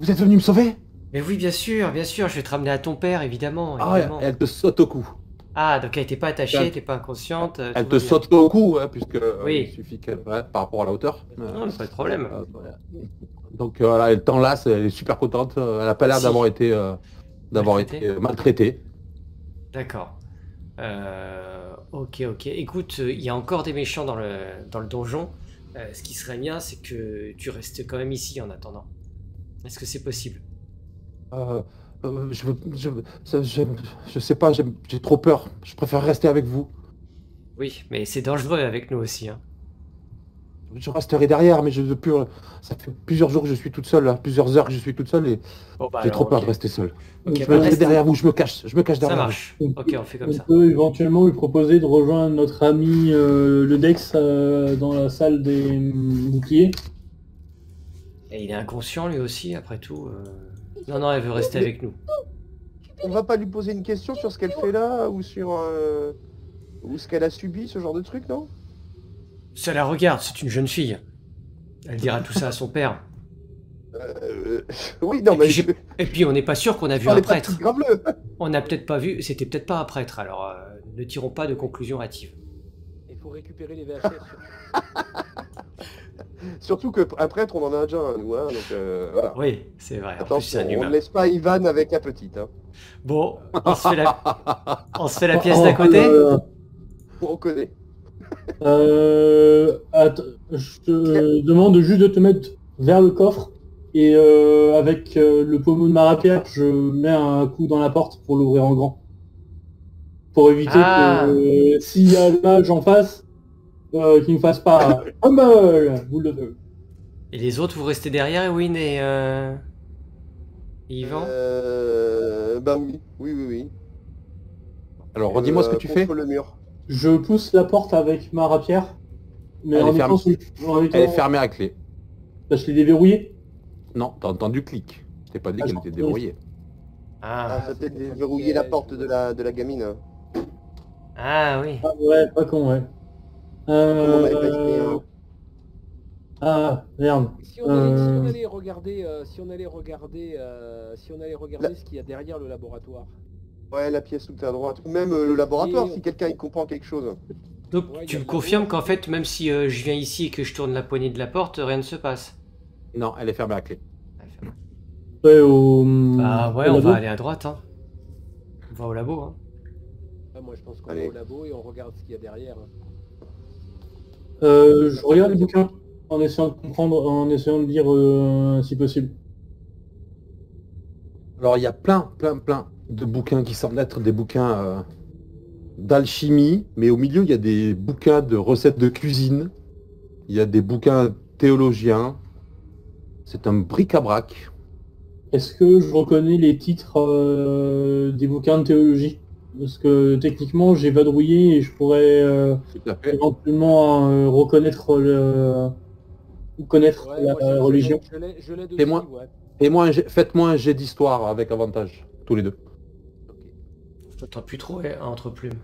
vous êtes venu me sauver? Mais oui, bien sûr, je vais te ramener à ton père, évidemment. Ah, évidemment. elle te saute au cou. Ah, donc elle était pas attachée, Elle- elle était pas inconsciente. Elle tout te va bien. saute au cou, hein, puisque Oui. il suffit qu'elle, ouais, par rapport à la hauteur. Non, mais pas de problème. Voilà. Donc voilà, elle t'enlace, elle est super contente. Elle a pas l'air Si. d'avoir été, Maltraitée. maltraitée. D'accord. Ok. Écoute, il y a encore des méchants dans le donjon. Ce qui serait bien, c'est que tu restes quand même ici en attendant. Est-ce que c'est possible? Euh, je sais pas, j'ai trop peur. Je préfère rester avec vous. Oui, mais c'est dangereux avec nous aussi. Hein. Je resterai derrière, mais je veux plus. Ça fait plusieurs jours que je suis toute seule, là, plusieurs heures que je suis toute seule et Bon, bah j'ai alors, trop peur ok. de rester seule. Ok, Je bah, me mets reste- derrière vous, je me cache Ça derrière vous. marche. Ok, on fait comme On ça. peut éventuellement lui proposer de rejoindre notre ami le Dex dans la salle des boucliers. Et il est inconscient lui aussi, après tout. Non, non, elle veut rester avec nous. On va pas lui poser une question sur ce qu'elle fait là ou sur ou ce qu'elle a subi, ce genre de truc, non? Ça la regarde, c'est une jeune fille. Elle dira tout ça à son père. Oui, non, Et mais puis, Et puis on n'est pas sûr qu'on a vu on un est pas prêtre. petit graveleux. On n'a peut-être pas vu, c'était peut-être pas un prêtre, alors ne tirons pas de conclusions hâtives. Il faut récupérer les VHS. Surtout qu'un prêtre, on en a déjà un, nous, hein, donc voilà. Oui, c'est vrai. En plus, Attention, c'est un on ne humain. laisse pas Ivan avec la petite. Hein. Bon, on se fait la pièce d'à côté. On connaît. Je te demande juste de te mettre vers le coffre et avec le pommeau de ma rapière, je mets un coup dans la porte pour l'ouvrir en grand. Pour éviter que s'il y a le mage en face, qu'il ne fasse pas Humble boule de feu. Et les autres, vous restez derrière, Ewin et Yvan. Ben oui, oui. Alors, redis-moi ce que tu fais. Contre le mur. Je pousse la porte avec ma rapière, mais Elle en est fermée. en étant- Elle est fermée à clé. Bah, je l'ai déverrouillée. Non, t'as entendu clic. Je t'ai pas dit Ah, qu'elle je était pense. déverrouillée. Ah, Ah, ça peut-être déverrouiller la porte de la gamine. Hein. ah oui. Ah ouais, pas con, ouais. on avait pas été, hein. Ah, merde. Si on allait regarder, si on allait regarder ce qu'il y a derrière le laboratoire. Ouais, la pièce tout à droite. Ou même le laboratoire, Et- si quelqu'un y comprend quelque chose. Donc Ouais, tu y a me pas confirmes de- qu'en fait, même si je viens ici et que je tourne la poignée de la porte, rien ne se passe. Non, elle est fermée à clé. Ouais, au... Bah ouais, au on labo. va aller à droite. Hein. On va au labo. Hein. Ah, moi je pense qu'on Allez. va au labo et on regarde ce qu'il y a derrière. Je regarde les bouquins en essayant de comprendre, en essayant de lire si possible. Alors, il y a plein de bouquins qui semblent être des bouquins d'alchimie, mais au milieu, il y a des bouquins de recettes de cuisine. Il y a des bouquins théologiens. C'est un bric-à-brac. Est-ce que je reconnais les titres des bouquins de théologie? Parce que techniquement, j'ai vadrouillé et je pourrais Tout à fait. éventuellement reconnaître ou connaître Ouais, la moi, je religion. je l'ai Et moi- dessus, ouais. Faites-moi un jet d'histoire avec avantage, tous les deux. Ok. Je t'entends plus trop ouais, entre plumes.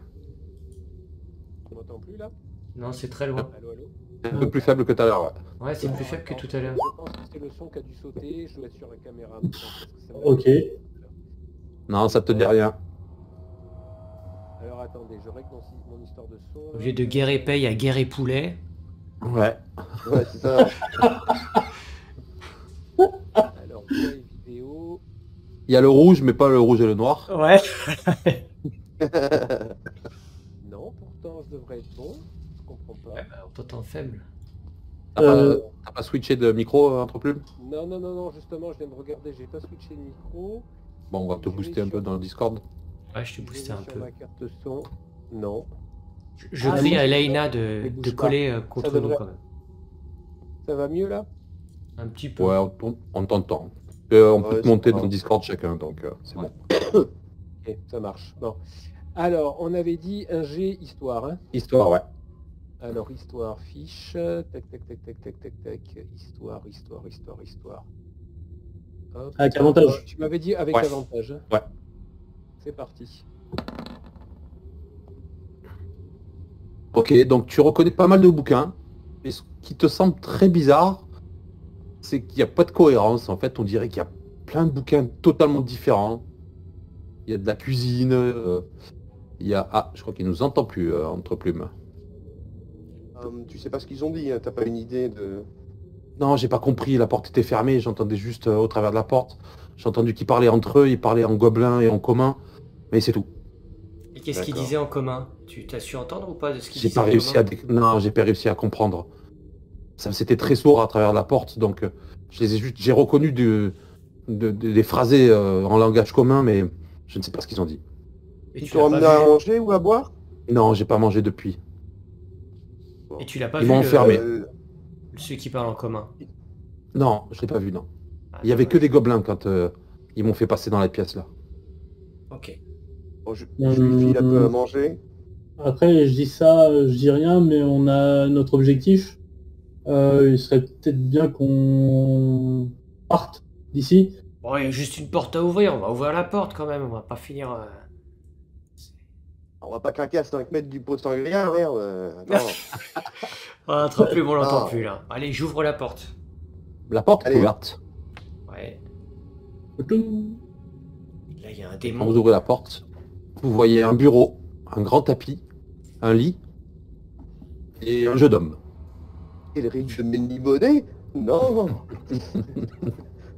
On m'entend plus là? Non, c'est très loin. Allô, allô? C'est un peu plus faible que tout à l'heure. Ouais. Ouais, c'est plus faible que tout à l'heure. Je pense que c'est le son qui a dû sauter, je dois être sur la caméra. donc, parce que ça m'a- Ok. Non, ça te dit rien. Alors attendez, je règle mon histoire de son. Au lieu de guerre et paye à guerre et poulet. Ouais. Ouais, c'est ça. Alors, voix et vidéo. Il y a le rouge, mais pas le rouge et le noir. Ouais. Non, pourtant je devrais être bon. Je comprends pas. Ouais, bah, on t'entend faible. T'as pas switché de micro entre plumes? Non, justement, je viens de regarder, j'ai pas switché le micro. Bon, on va te booster un peu dans le Discord. Ouais, je t'ai Je boosté vais un sur peu. ma carte son. Non. Je Ah, crie non, à Elena ne de bouge coller pas. contre Ça nous devrait- quand même. Ça va mieux là? Un petit peu. Ouais, on t'entend. On Ouais, peut te c'est monter pas dans le grave. Discord chacun, donc c'est Ouais. bon. Ok, ça marche. Bon. Alors, on avait dit un G histoire. Hein. Histoire, ouais. Alors, histoire, fiche. Tac. Histoire. Hop. Avec avantage. Tu m'avais dit avec Ouais. avantage. Hein. Ouais. C'est parti. Ok, donc tu reconnais pas mal de bouquins. Et ce qui te semble très bizarre, c'est qu'il n'y a pas de cohérence. En fait, on dirait qu'il y a plein de bouquins totalement différents. Il y a de la cuisine. Il y a... Ah, je crois qu'il nous entend plus entre plumes. Tu sais pas ce qu'ils ont dit, hein, t'as pas une idée de... Non, j'ai pas compris. La porte était fermée. J'entendais juste au travers de la porte. J'ai entendu qu'ils parlaient entre eux. Ils parlaient en gobelin et en commun. Mais c'est tout. Et qu'est-ce qu'ils D'accord. disaient en commun? Tu t'as su entendre ou pas de ce qu'ils J'ai disaient pas en réussi commun à non, j'ai pas réussi à comprendre. Ça c'était très sourd à travers la porte, donc j'ai reconnu des phrasés en langage commun, mais je ne sais pas ce qu'ils ont dit. Et Ils tu t'ont l'as ramené pas à vu, manger ou à boire? Non, j'ai pas mangé depuis. et tu l'as pas Ils vu m'ont enfermé. celui qui parle en commun. Non, je l'ai pas vu, non. Ah, Il y avait que dommage. des gobelins quand ils m'ont fait passer dans la pièce là. Ok. Bon, je lui file un peu à manger. Après, je dis ça, je dis rien, mais on a notre objectif. Il serait peut-être bien qu'on parte d'ici. Bon, il y a juste une porte à ouvrir, on va ouvrir la porte quand même, on va pas finir... On va pas craquer à 5 mètres du pot sanguin, merde. Attends. On n'entend plus, mais on l'entend Ah. plus là. Allez, j'ouvre la porte. La porte est Allez. ouverte. Ouais. Tout. Là, il y a un Quand démon. vous ouvrez la porte, vous voyez un bureau, un grand tapis, un lit et un jeu d'homme. Elric de Ménibonnet? Non.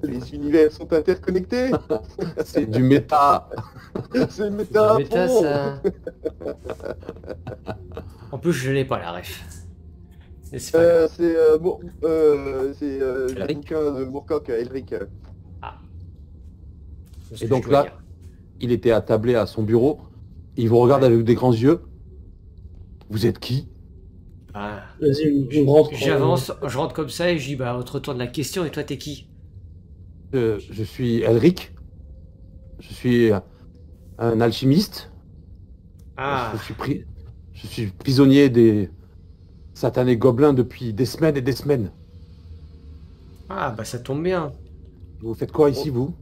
Les univers sont interconnectés. C'est du méta. C'est méta à Méta, fond. ça. En plus, je l'ai pas la ref. Mais c'est pas grave. C'est le Elric. bouquin de Moorcock, Elric. C'est ce Et que donc je dois là, dire. il était attablé à son bureau. Il vous regarde Ouais. avec des grands yeux. Vous êtes qui? Ah. Vas-y, on rentre. J'avance, je rentre comme ça et je dis bah on te retourne la question et toi t'es qui? Je suis Elric. Je suis un alchimiste. Ah, Je suis prisonnier des satanés gobelins depuis des semaines et des semaines. ah bah ça tombe bien. Vous faites quoi ici, vous?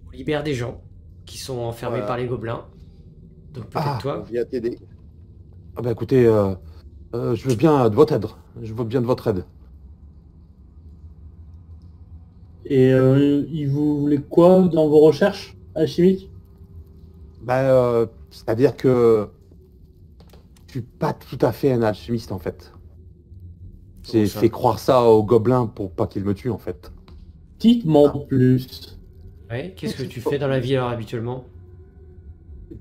On libère des gens qui sont enfermés Voilà. par les gobelins. Donc peut-être Ah. On toi. vient t'aider. Ah bah écoutez, je veux bien de votre aide. Je veux bien de votre aide. Et il vous voulez quoi dans vos recherches alchimiques? C'est-à-dire que je suis pas tout à fait un alchimiste en fait. J'ai Comment ça fait croire ça aux gobelins pour pas qu'ils me tuent en fait. Dites-moi plus. Ouais, qu'est-ce que tu fais dans la vie alors habituellement?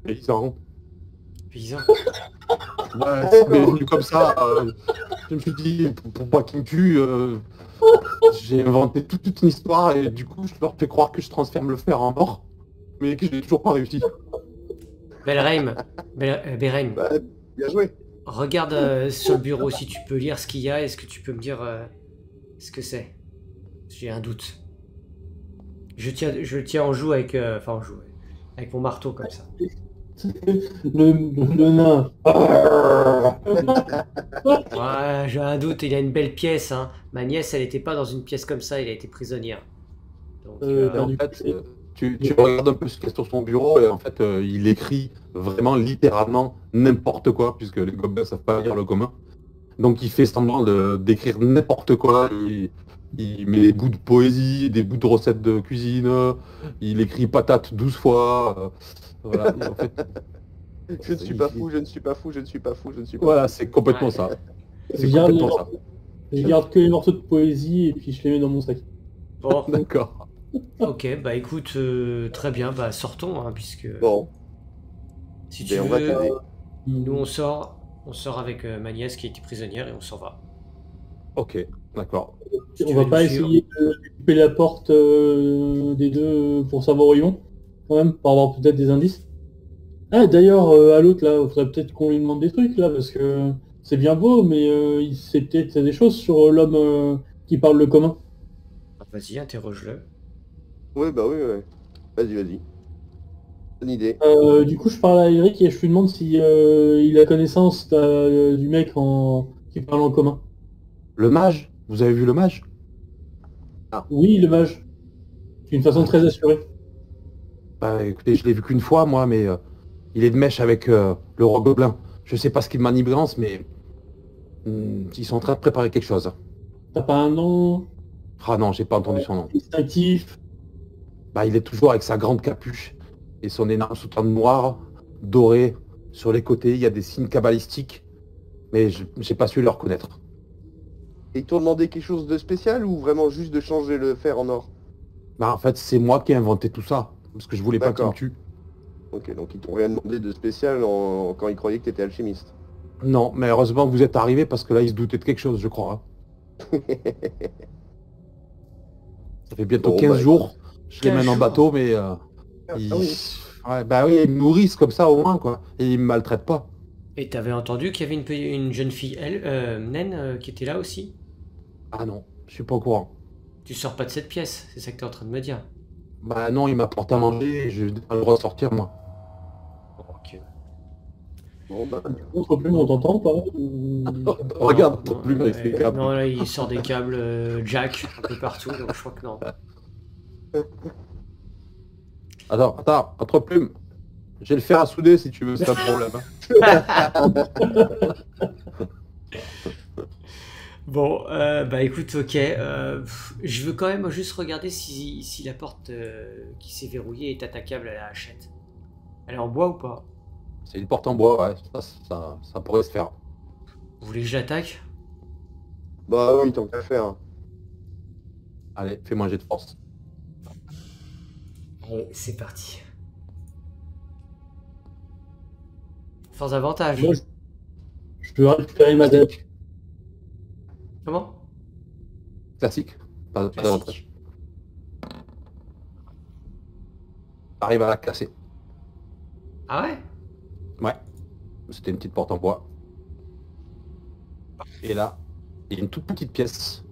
Paysan. Paysan. Ouais, c'est venu comme ça. Je me suis dit, pour pas qu'ils me tuent, j'ai inventé toute une histoire et du coup, je leur fais croire que je transforme le fer en or, mais que j'ai toujours pas réussi. Belraim, Belraim, Bah, bien joué. regarde sur le bureau si tu peux lire ce qu'il y a. Est-ce que tu peux me dire ce que c'est? J'ai un doute. Je le tiens en joue avec, enfin en joue, ouais, avec mon marteau comme ça. Le nain. Ouais, j'ai un doute. Il a une belle pièce. Hein. Ma nièce, elle n'était pas dans une pièce comme ça. Elle a été prisonnière. Donc, Et en fait, tu regardes un peu ce qu'il y a sur son bureau et en fait, il écrit vraiment littéralement n'importe quoi, puisque les gobelins savent pas lire le commun. Donc il fait semblant d'écrire n'importe quoi. Il met des bouts de poésie, des bouts de recettes de cuisine. Il écrit patate 12 fois. Voilà. Et en fait, Je ne suis pas fou, je ne suis pas fou, je ne suis pas fou, je ne suis pas voilà, c'est complètement Ouais. ça. Je C'est garde, complètement ça. je garde que les morceaux de poésie et puis je les mets dans mon sac. bon, D'accord. ok, bah écoute, très bien, bah sortons, hein, puisque fou. Bon, si tu ben, on va veux, t'aider. nous on sort avec ma nièce qui était prisonnière et on s'en va. Ok, d'accord. Si tu On va veux pas nous suivre. essayer de couper la porte des deux pour savoir où ils vont, quand même, pour avoir peut-être des indices. Ah, d'ailleurs, à l'autre, là, il faudrait peut-être qu'on lui demande des trucs, là, parce que c'est bien beau, mais il sait peut-être des choses sur l'homme qui parle le commun. Vas-y, interroge-le. Oui, bah oui, ouais. Vas-y, vas-y. Bonne idée. Du coup, je parle à Eric et je lui demande si il a connaissance du mec qui parle en commun. Le mage, vous avez vu le mage? Oui, le mage. D'une façon très assurée. Bah écoutez, je l'ai vu qu'une fois moi, mais il est de mèche avec le roi gobelin. Je sais pas ce qu'il manigance, mais ils sont en train de préparer quelque chose. T'as pas un nom Ah non, j'ai pas entendu son nom. distinctif? Bah il est toujours avec sa grande capuche et son énorme soutane noir, doré. Sur les côtés, il y a des signes cabalistiques, mais j'ai pas su le reconnaître. Et ils t'ont demandé quelque chose de spécial ou vraiment juste de changer le fer en or? Bah en fait, c'est moi qui ai inventé tout ça, parce que je voulais pas qu'il me D'accord. tue. Ok, donc ils t'ont rien demandé de spécial quand ils croyaient que t'étais alchimiste. Non, mais heureusement que vous êtes arrivé parce que là, il se doutait de quelque chose, je crois. Hein. Ça fait bientôt Bon, 15 bah, jours. Je les 15 mène en jours. bateau, mais ils... Ah oui. Ouais, bah oui, ils me nourrissent comme ça au moins, quoi. Et ils me maltraitent pas. Et t'avais entendu qu'il y avait une jeune fille, naine, qui était là aussi? Ah non, je suis pas au courant. Tu sors pas de cette pièce, c'est ça que t'es en train de me dire. Bah non, ils m'apportent à manger et je n'ai pas le droit de sortir, moi. Ok. Bon, bah, Autre plume, on t'entend ou pas ou- Regarde, Non, ton plume avec ses câbles. non, là il sort des câbles jack un peu partout, donc je crois que non. Attends, entre plumes. J'ai le fer à souder si tu veux, c'est pas le problème. Hein. Bon, bah écoute, ok. Je veux quand même juste regarder si la porte qui s'est verrouillée est attaquable à la hachette. Elle est en bois ou pas? C'est une porte en bois, ouais, ça pourrait se faire. Vous voulez que je l'attaque? bah oui, tant qu'à faire. Allez, fais-moi un jet de force. Allez, c'est parti. Sans avantage. Moi, je peux récupérer ma dague. Comment? Classique. Pas Classique. d'avantage. Arrive à la casser. Ah ouais? Ouais. C'était une petite porte en bois. Et là, il y a une toute petite pièce.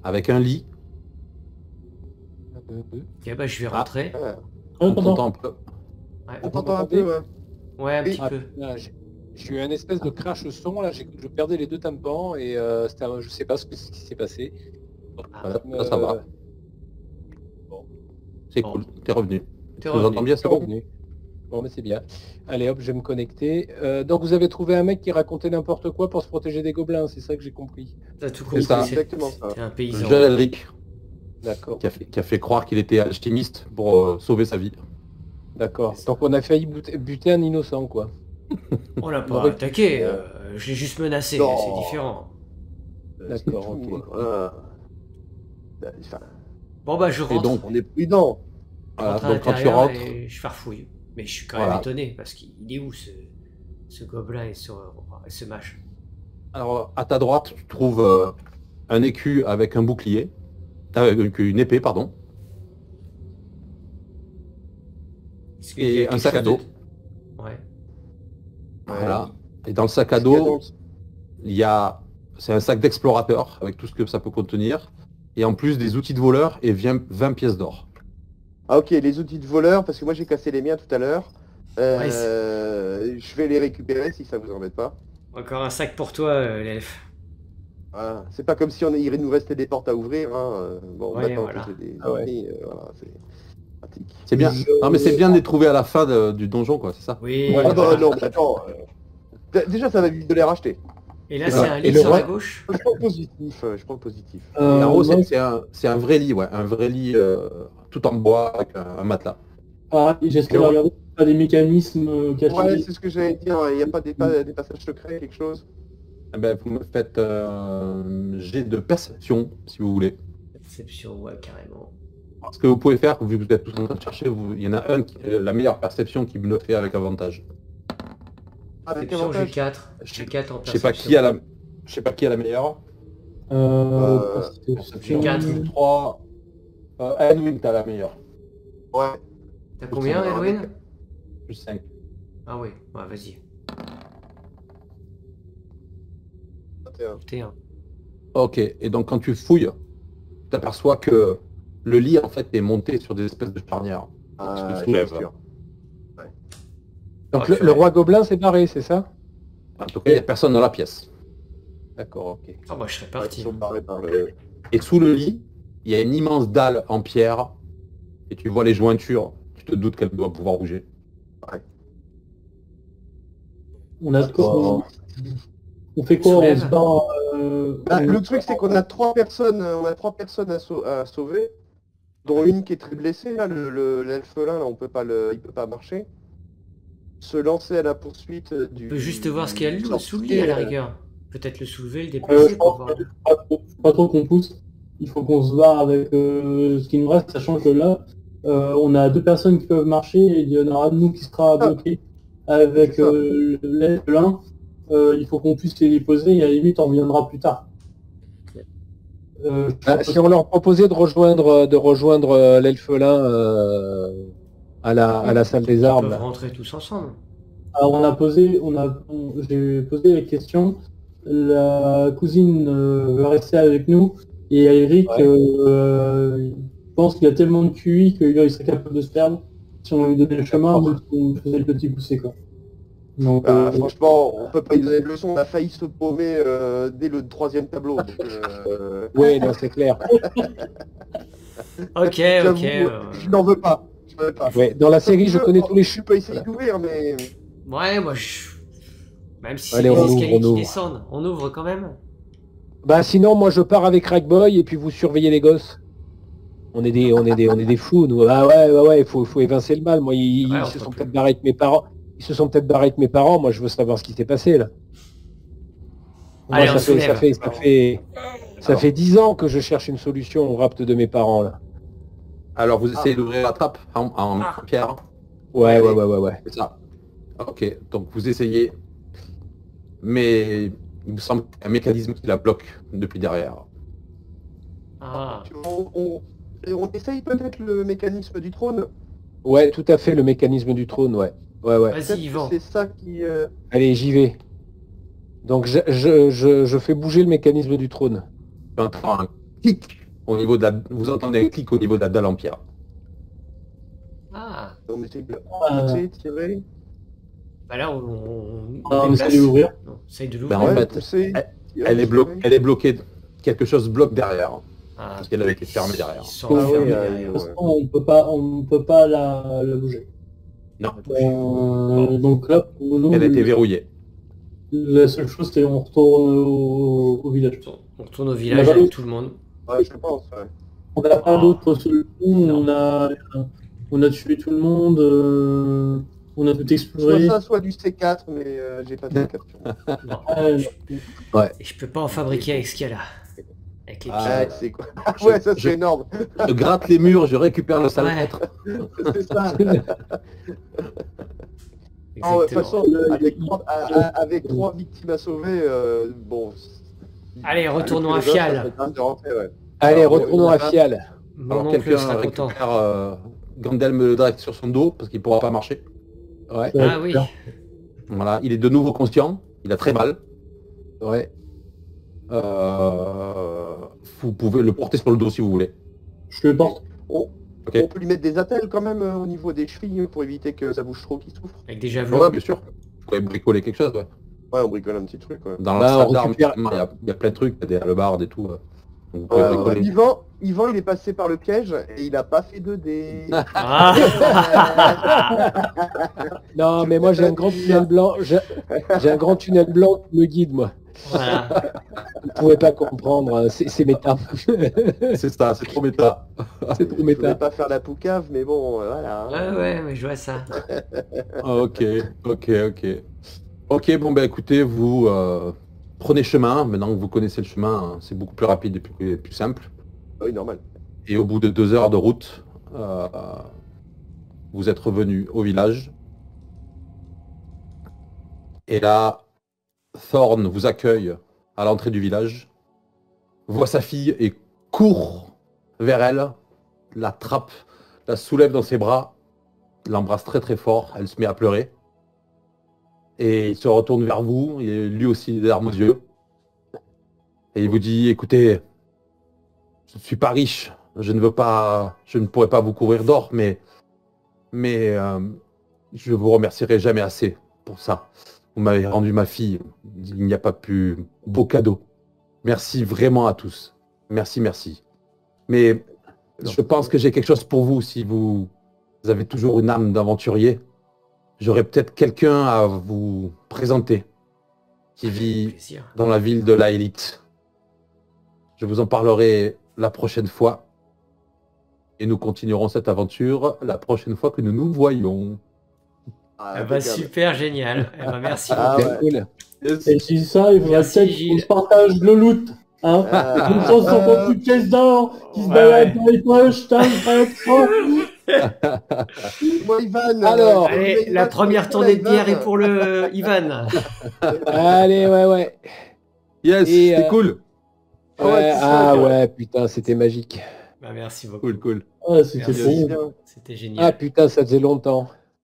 Avec un lit. Ok, bah je vais rentrer. Ouais. Ah, On pardon. t'entend un peu. Ouais, On t'entend un peu, ouais. ouais, un petit Ah, peu. putain, j'ai eu un espèce de crash son, là, je perdais les deux tympans et je sais pas ce qui s'est passé. Voilà, là, ça va. C'est Bon. cool, t'es revenu. T'es Tu nous revenu. entends bien, c'est C'est bon? revenu. Bon, mais c'est bien. Allez hop, je vais me connecter. Donc vous avez trouvé un mec qui racontait n'importe quoi pour se protéger des gobelins, c'est ça que j'ai compris. T'as tout C'est compris, ça. Exactement ça. t'es un paysan. Jean Elric, D'accord, qui a fait croire qu'il était alchimiste pour sauver sa vie. d'accord. C'est ça. Donc on a failli buter un innocent, quoi. On l'a On pas aurait- attaqué, je l'ai juste menacé, Non. c'est différent. D'accord, C'est tout, ok. voilà. Enfin, Bon bah je rentre. donc, on est prudent. Je Voilà, rentre à donc quand tu l'intérieur rentres, et je farfouille. Mais je suis quand même Voilà. étonné parce qu'il est où ce gobelin et ce mage? alors à ta droite, tu trouves un écu avec un bouclier. Une épée, pardon. Est-ce qu'il y a Et un quelque sac à chose dos. Ouais. Voilà. Et dans le sac à Qu'est-ce qu'il y a dans dos, le- il y a... C'est un sac d'explorateur avec tout ce que ça peut contenir. Et en plus des outils de voleur et 20 pièces d'or. Ah ok, les outils de voleur, parce que moi j'ai cassé les miens tout à l'heure. Ouais, Je vais les récupérer si ça vous embête pas. Encore un sac pour toi, l'elfe. Voilà. C'est pas comme si il nous restait des portes à ouvrir. Hein. Bon, Ouais, maintenant voilà. que j'ai des Ah ouais. outils, voilà, c'est pratique. C'est bien. Non mais c'est bien de les trouver à la fin du donjon, quoi, c'est ça? Oui. Ah bah voilà. non, mais attends. Déjà ça va vite de les racheter. Et là, Et c'est voilà. un Et lit le sur la roi- gauche. Je prends le positif. Je prends le positif. Et en haut, moi, c'est un vrai lit, ouais. Un vrai lit tout en bois avec un matelas. pareil, j'essaie de regarder s'il y a des mécanismes cachés. Ouais, c'est ce que j'allais dire. Il n'y a pas des passages secrets, quelque chose? Eh ben, vous me faites jet de perception, si vous voulez. Perception, ouais, carrément. Ce que vous pouvez faire, vu que vous êtes tous en train de chercher, il y en a un, la meilleure perception qui me le fait avec avantage. Avec Perception, j'ai avantage. 4. J'ai 4 en Je sais pas perception. qui a la meilleure. Perception. 4. 3. Edwin, t'as la meilleure. Ouais. T'as combien, Ouais. Edwin? Plus 5. Ah oui, ouais, vas-y. 21. T'es un. Ok, et donc quand tu fouilles, tu t'aperçois que le lit en fait est monté sur des espèces de charnières. Ah, se c'est soulève. sûr. Donc Ah, le purée. roi gobelin s'est barré, c'est ça? En tout cas, il n'y a personne dans la pièce. D'accord, ok. Ah bah je serais Ils parti. sont barrés par le... Et sous le lit, il y a une immense dalle en pierre. Et tu vois les jointures. Tu te doutes qu'elle doit pouvoir bouger. On a Oh. On fait quoi? On Soulève. se bat. Bah, le truc c'est qu'on a trois personnes, à sauver, dont une qui est très blessée là, l'elfelin là, on peut pas il peut pas marcher. Se lancer à la poursuite du. On peut juste voir ce qu'il y a du sous le lit à la sorcier, rigueur. Peut-être le soulever, le Je déplacer pour pense voir. que pas trop qu'on pousse. Il faut qu'on se barre avec ce qui nous reste, sachant que là, on a deux personnes qui peuvent marcher et il y en aura de nous qui sera bloqué avec C'est ça. l'un. Il faut qu'on puisse les poser et à la limite on reviendra plus tard. Si on leur proposait de rejoindre l'elfelin à la salle des Ils armes. peuvent rentrer tous ensemble. Alors j'ai posé la question. La cousine veut rester avec nous et Eric pense qu'il a tellement de QI qu'il serait capable de se perdre si on lui donnait le chemin ou si on faisait le petit poussé quoi. Donc, Franchement, on peut pas lui donner de leçon, on a failli se paumer dès le 3e tableau. Donc, Oui, non, c'est clair. Ok, j'avoue, ok. je n'en veux pas. Je n'en veux pas. Ouais, dans la série, je connais tous les Je peux essayer d'ouvrir, mais... Ouais, moi je. Même si c'est Allez, des on ouvre, escaliers on qui ouvre. descendent, on ouvre quand même. Bah sinon, moi je pars avec Rackboy et puis vous surveillez les gosses. On est des fous, nous. Ah ouais, il faut évincer le mal. Moi, ils Ouais, on se peut sont plus. peut-être barrés avec mes parents. Ils se sont peut-être barrés avec mes parents. Moi, je veux savoir ce qui s'est passé là. Allez, Moi, on ça soulève. fait 10 ans que je cherche une solution au rapt de mes parents là. Alors vous essayez d'ouvrir la trappe en pierre. Ouais. C'est ça. Ok, donc vous essayez. Mais il me semble qu'il y a un mécanisme qui la bloque depuis derrière. Ah. On essaye peut-être le mécanisme du trône. Ouais, tout à fait, le mécanisme du trône, ouais. Vas-y, Peut-être que Yvan. c'est ça qui... Allez, j'y vais. Donc je fais bouger le mécanisme du trône. Tu entends un clic au niveau de la. Vous entendez un clic au niveau de la dalle en pierre. Ah. On essaye de Ah. tirer. Bah là, on on déplace. essaie de l'ouvrir. Non, on essaye de Ben, l'ouvrir. en fait, pousser, tirer, Elle est tirer. bloquée. Quelque chose bloque derrière. Ah. Parce qu'elle avait été fermée derrière. Ils sont Ah enfermés oui, derrière. De toute façon, on peut pas la bouger. Non. Donc là, pour nous, Elle a été verrouillée. la seule chose, c'est qu'on retourne au village. On retourne au village Là-bas, avec oui. tout le monde. Ouais, je pense, ouais. On n'a pas Oh. d'autres solutions. Non. On a tué tout le monde. On a tout Soit exploré. ça, soit du C4, mais j'ai pas de capture. Non. Ah, Et je peux pas en fabriquer avec ce qu'il y a là. Avec les Ah, pieds. C'est quoi? Ouais, ça je- c'est énorme. Je gratte les murs, je récupère le salpêtre. C'est ça. Exactement. Non, de toute façon, Exactement. avec 3 victimes à sauver, bon... Allez, retournons à les autres, ça Fial. serait quand même de rentrer, ouais. Allez, Alors, retournons à on a- Fial. Mon Alors oncle quelqu'un sera content. récupère Gandalf le direct sur son dos parce qu'il pourra pas marcher. Ouais, Ah oui. Voilà, il est de nouveau conscient, il a très mal. ouais. Vous pouvez le porter sur le dos si vous voulez. Je le porte. On peut lui mettre des attelles quand même au niveau des chevilles pour éviter que ça bouge trop, qu'il souffre. Avec des javelots. Ouais, bien sûr. Vous pouvez bricoler quelque chose, ouais. Ouais, on bricole un petit truc, ouais. Dans Bah, la on salle d'armes, récupère- il y a plein de trucs, il y a des hallebardes et tout. Donc vous pouvez bricoler. Yvan, il est passé par le piège et il a pas fait 2D. Ah. Non, mais moi j'ai un grand tunnel blanc. J'ai un grand tunnel blanc qui me guide, moi. Voilà. Vous ne pouvez pas comprendre, hein, c'est méta. C'est ça, c'est trop méta. C'est trop Je voulais méta. pas faire la poucave, mais bon, voilà. Ouais, mais je vois ça. Ah, ok. Ok, bon bah écoutez, vous prenez chemin, maintenant que vous connaissez le chemin, hein, c'est beaucoup plus rapide et plus simple. Oui, normal. Et au bout de 2 heures de route, vous êtes revenu au village. Et là, Thorn vous accueille à l'entrée du village, voit sa fille et court vers elle, la trappe, la soulève dans ses bras, l'embrasse très très fort, elle se met à pleurer. Et il se retourne vers vous, et lui aussi des larmes aux yeux. Et il vous dit, écoutez, je ne suis pas riche, je ne pourrais pas vous couvrir d'or, mais je vous remercierai jamais assez pour ça. Vous m'avez rendu ma fille, il n'y a pas plus beau cadeau. Merci vraiment à tous. Merci. Mais je pense que j'ai quelque chose pour vous si vous avez toujours une âme d'aventurier. J'aurais peut-être quelqu'un à vous présenter qui vit Plaisir. dans la ville de la Élite. Je vous en parlerai la prochaine fois. Et nous continuerons cette aventure la prochaine fois que nous nous voyons. Ah, Ah bah impeccable. super génial. Eh bah, merci Ah, beaucoup. ouais. Cool. Et si ça, il faudrait Merci, peut-être qu'on Gilles. se partage le loot. Hein Ah. Une chance sur ton plus de caisse d'or qui se Ouais, balade ouais. dans les poches, t'inquiète. Moi, Ivan. Alors, Allez, la première tournée de bière est pour le Ivan. Allez, ouais. Yes, Et, c'est cool. Ouais, ah ouais, putain, c'était magique. Bah, merci beaucoup. Cool, cool. Ah, c'était Merci. bon. C'était Ah génial. putain, ça faisait longtemps.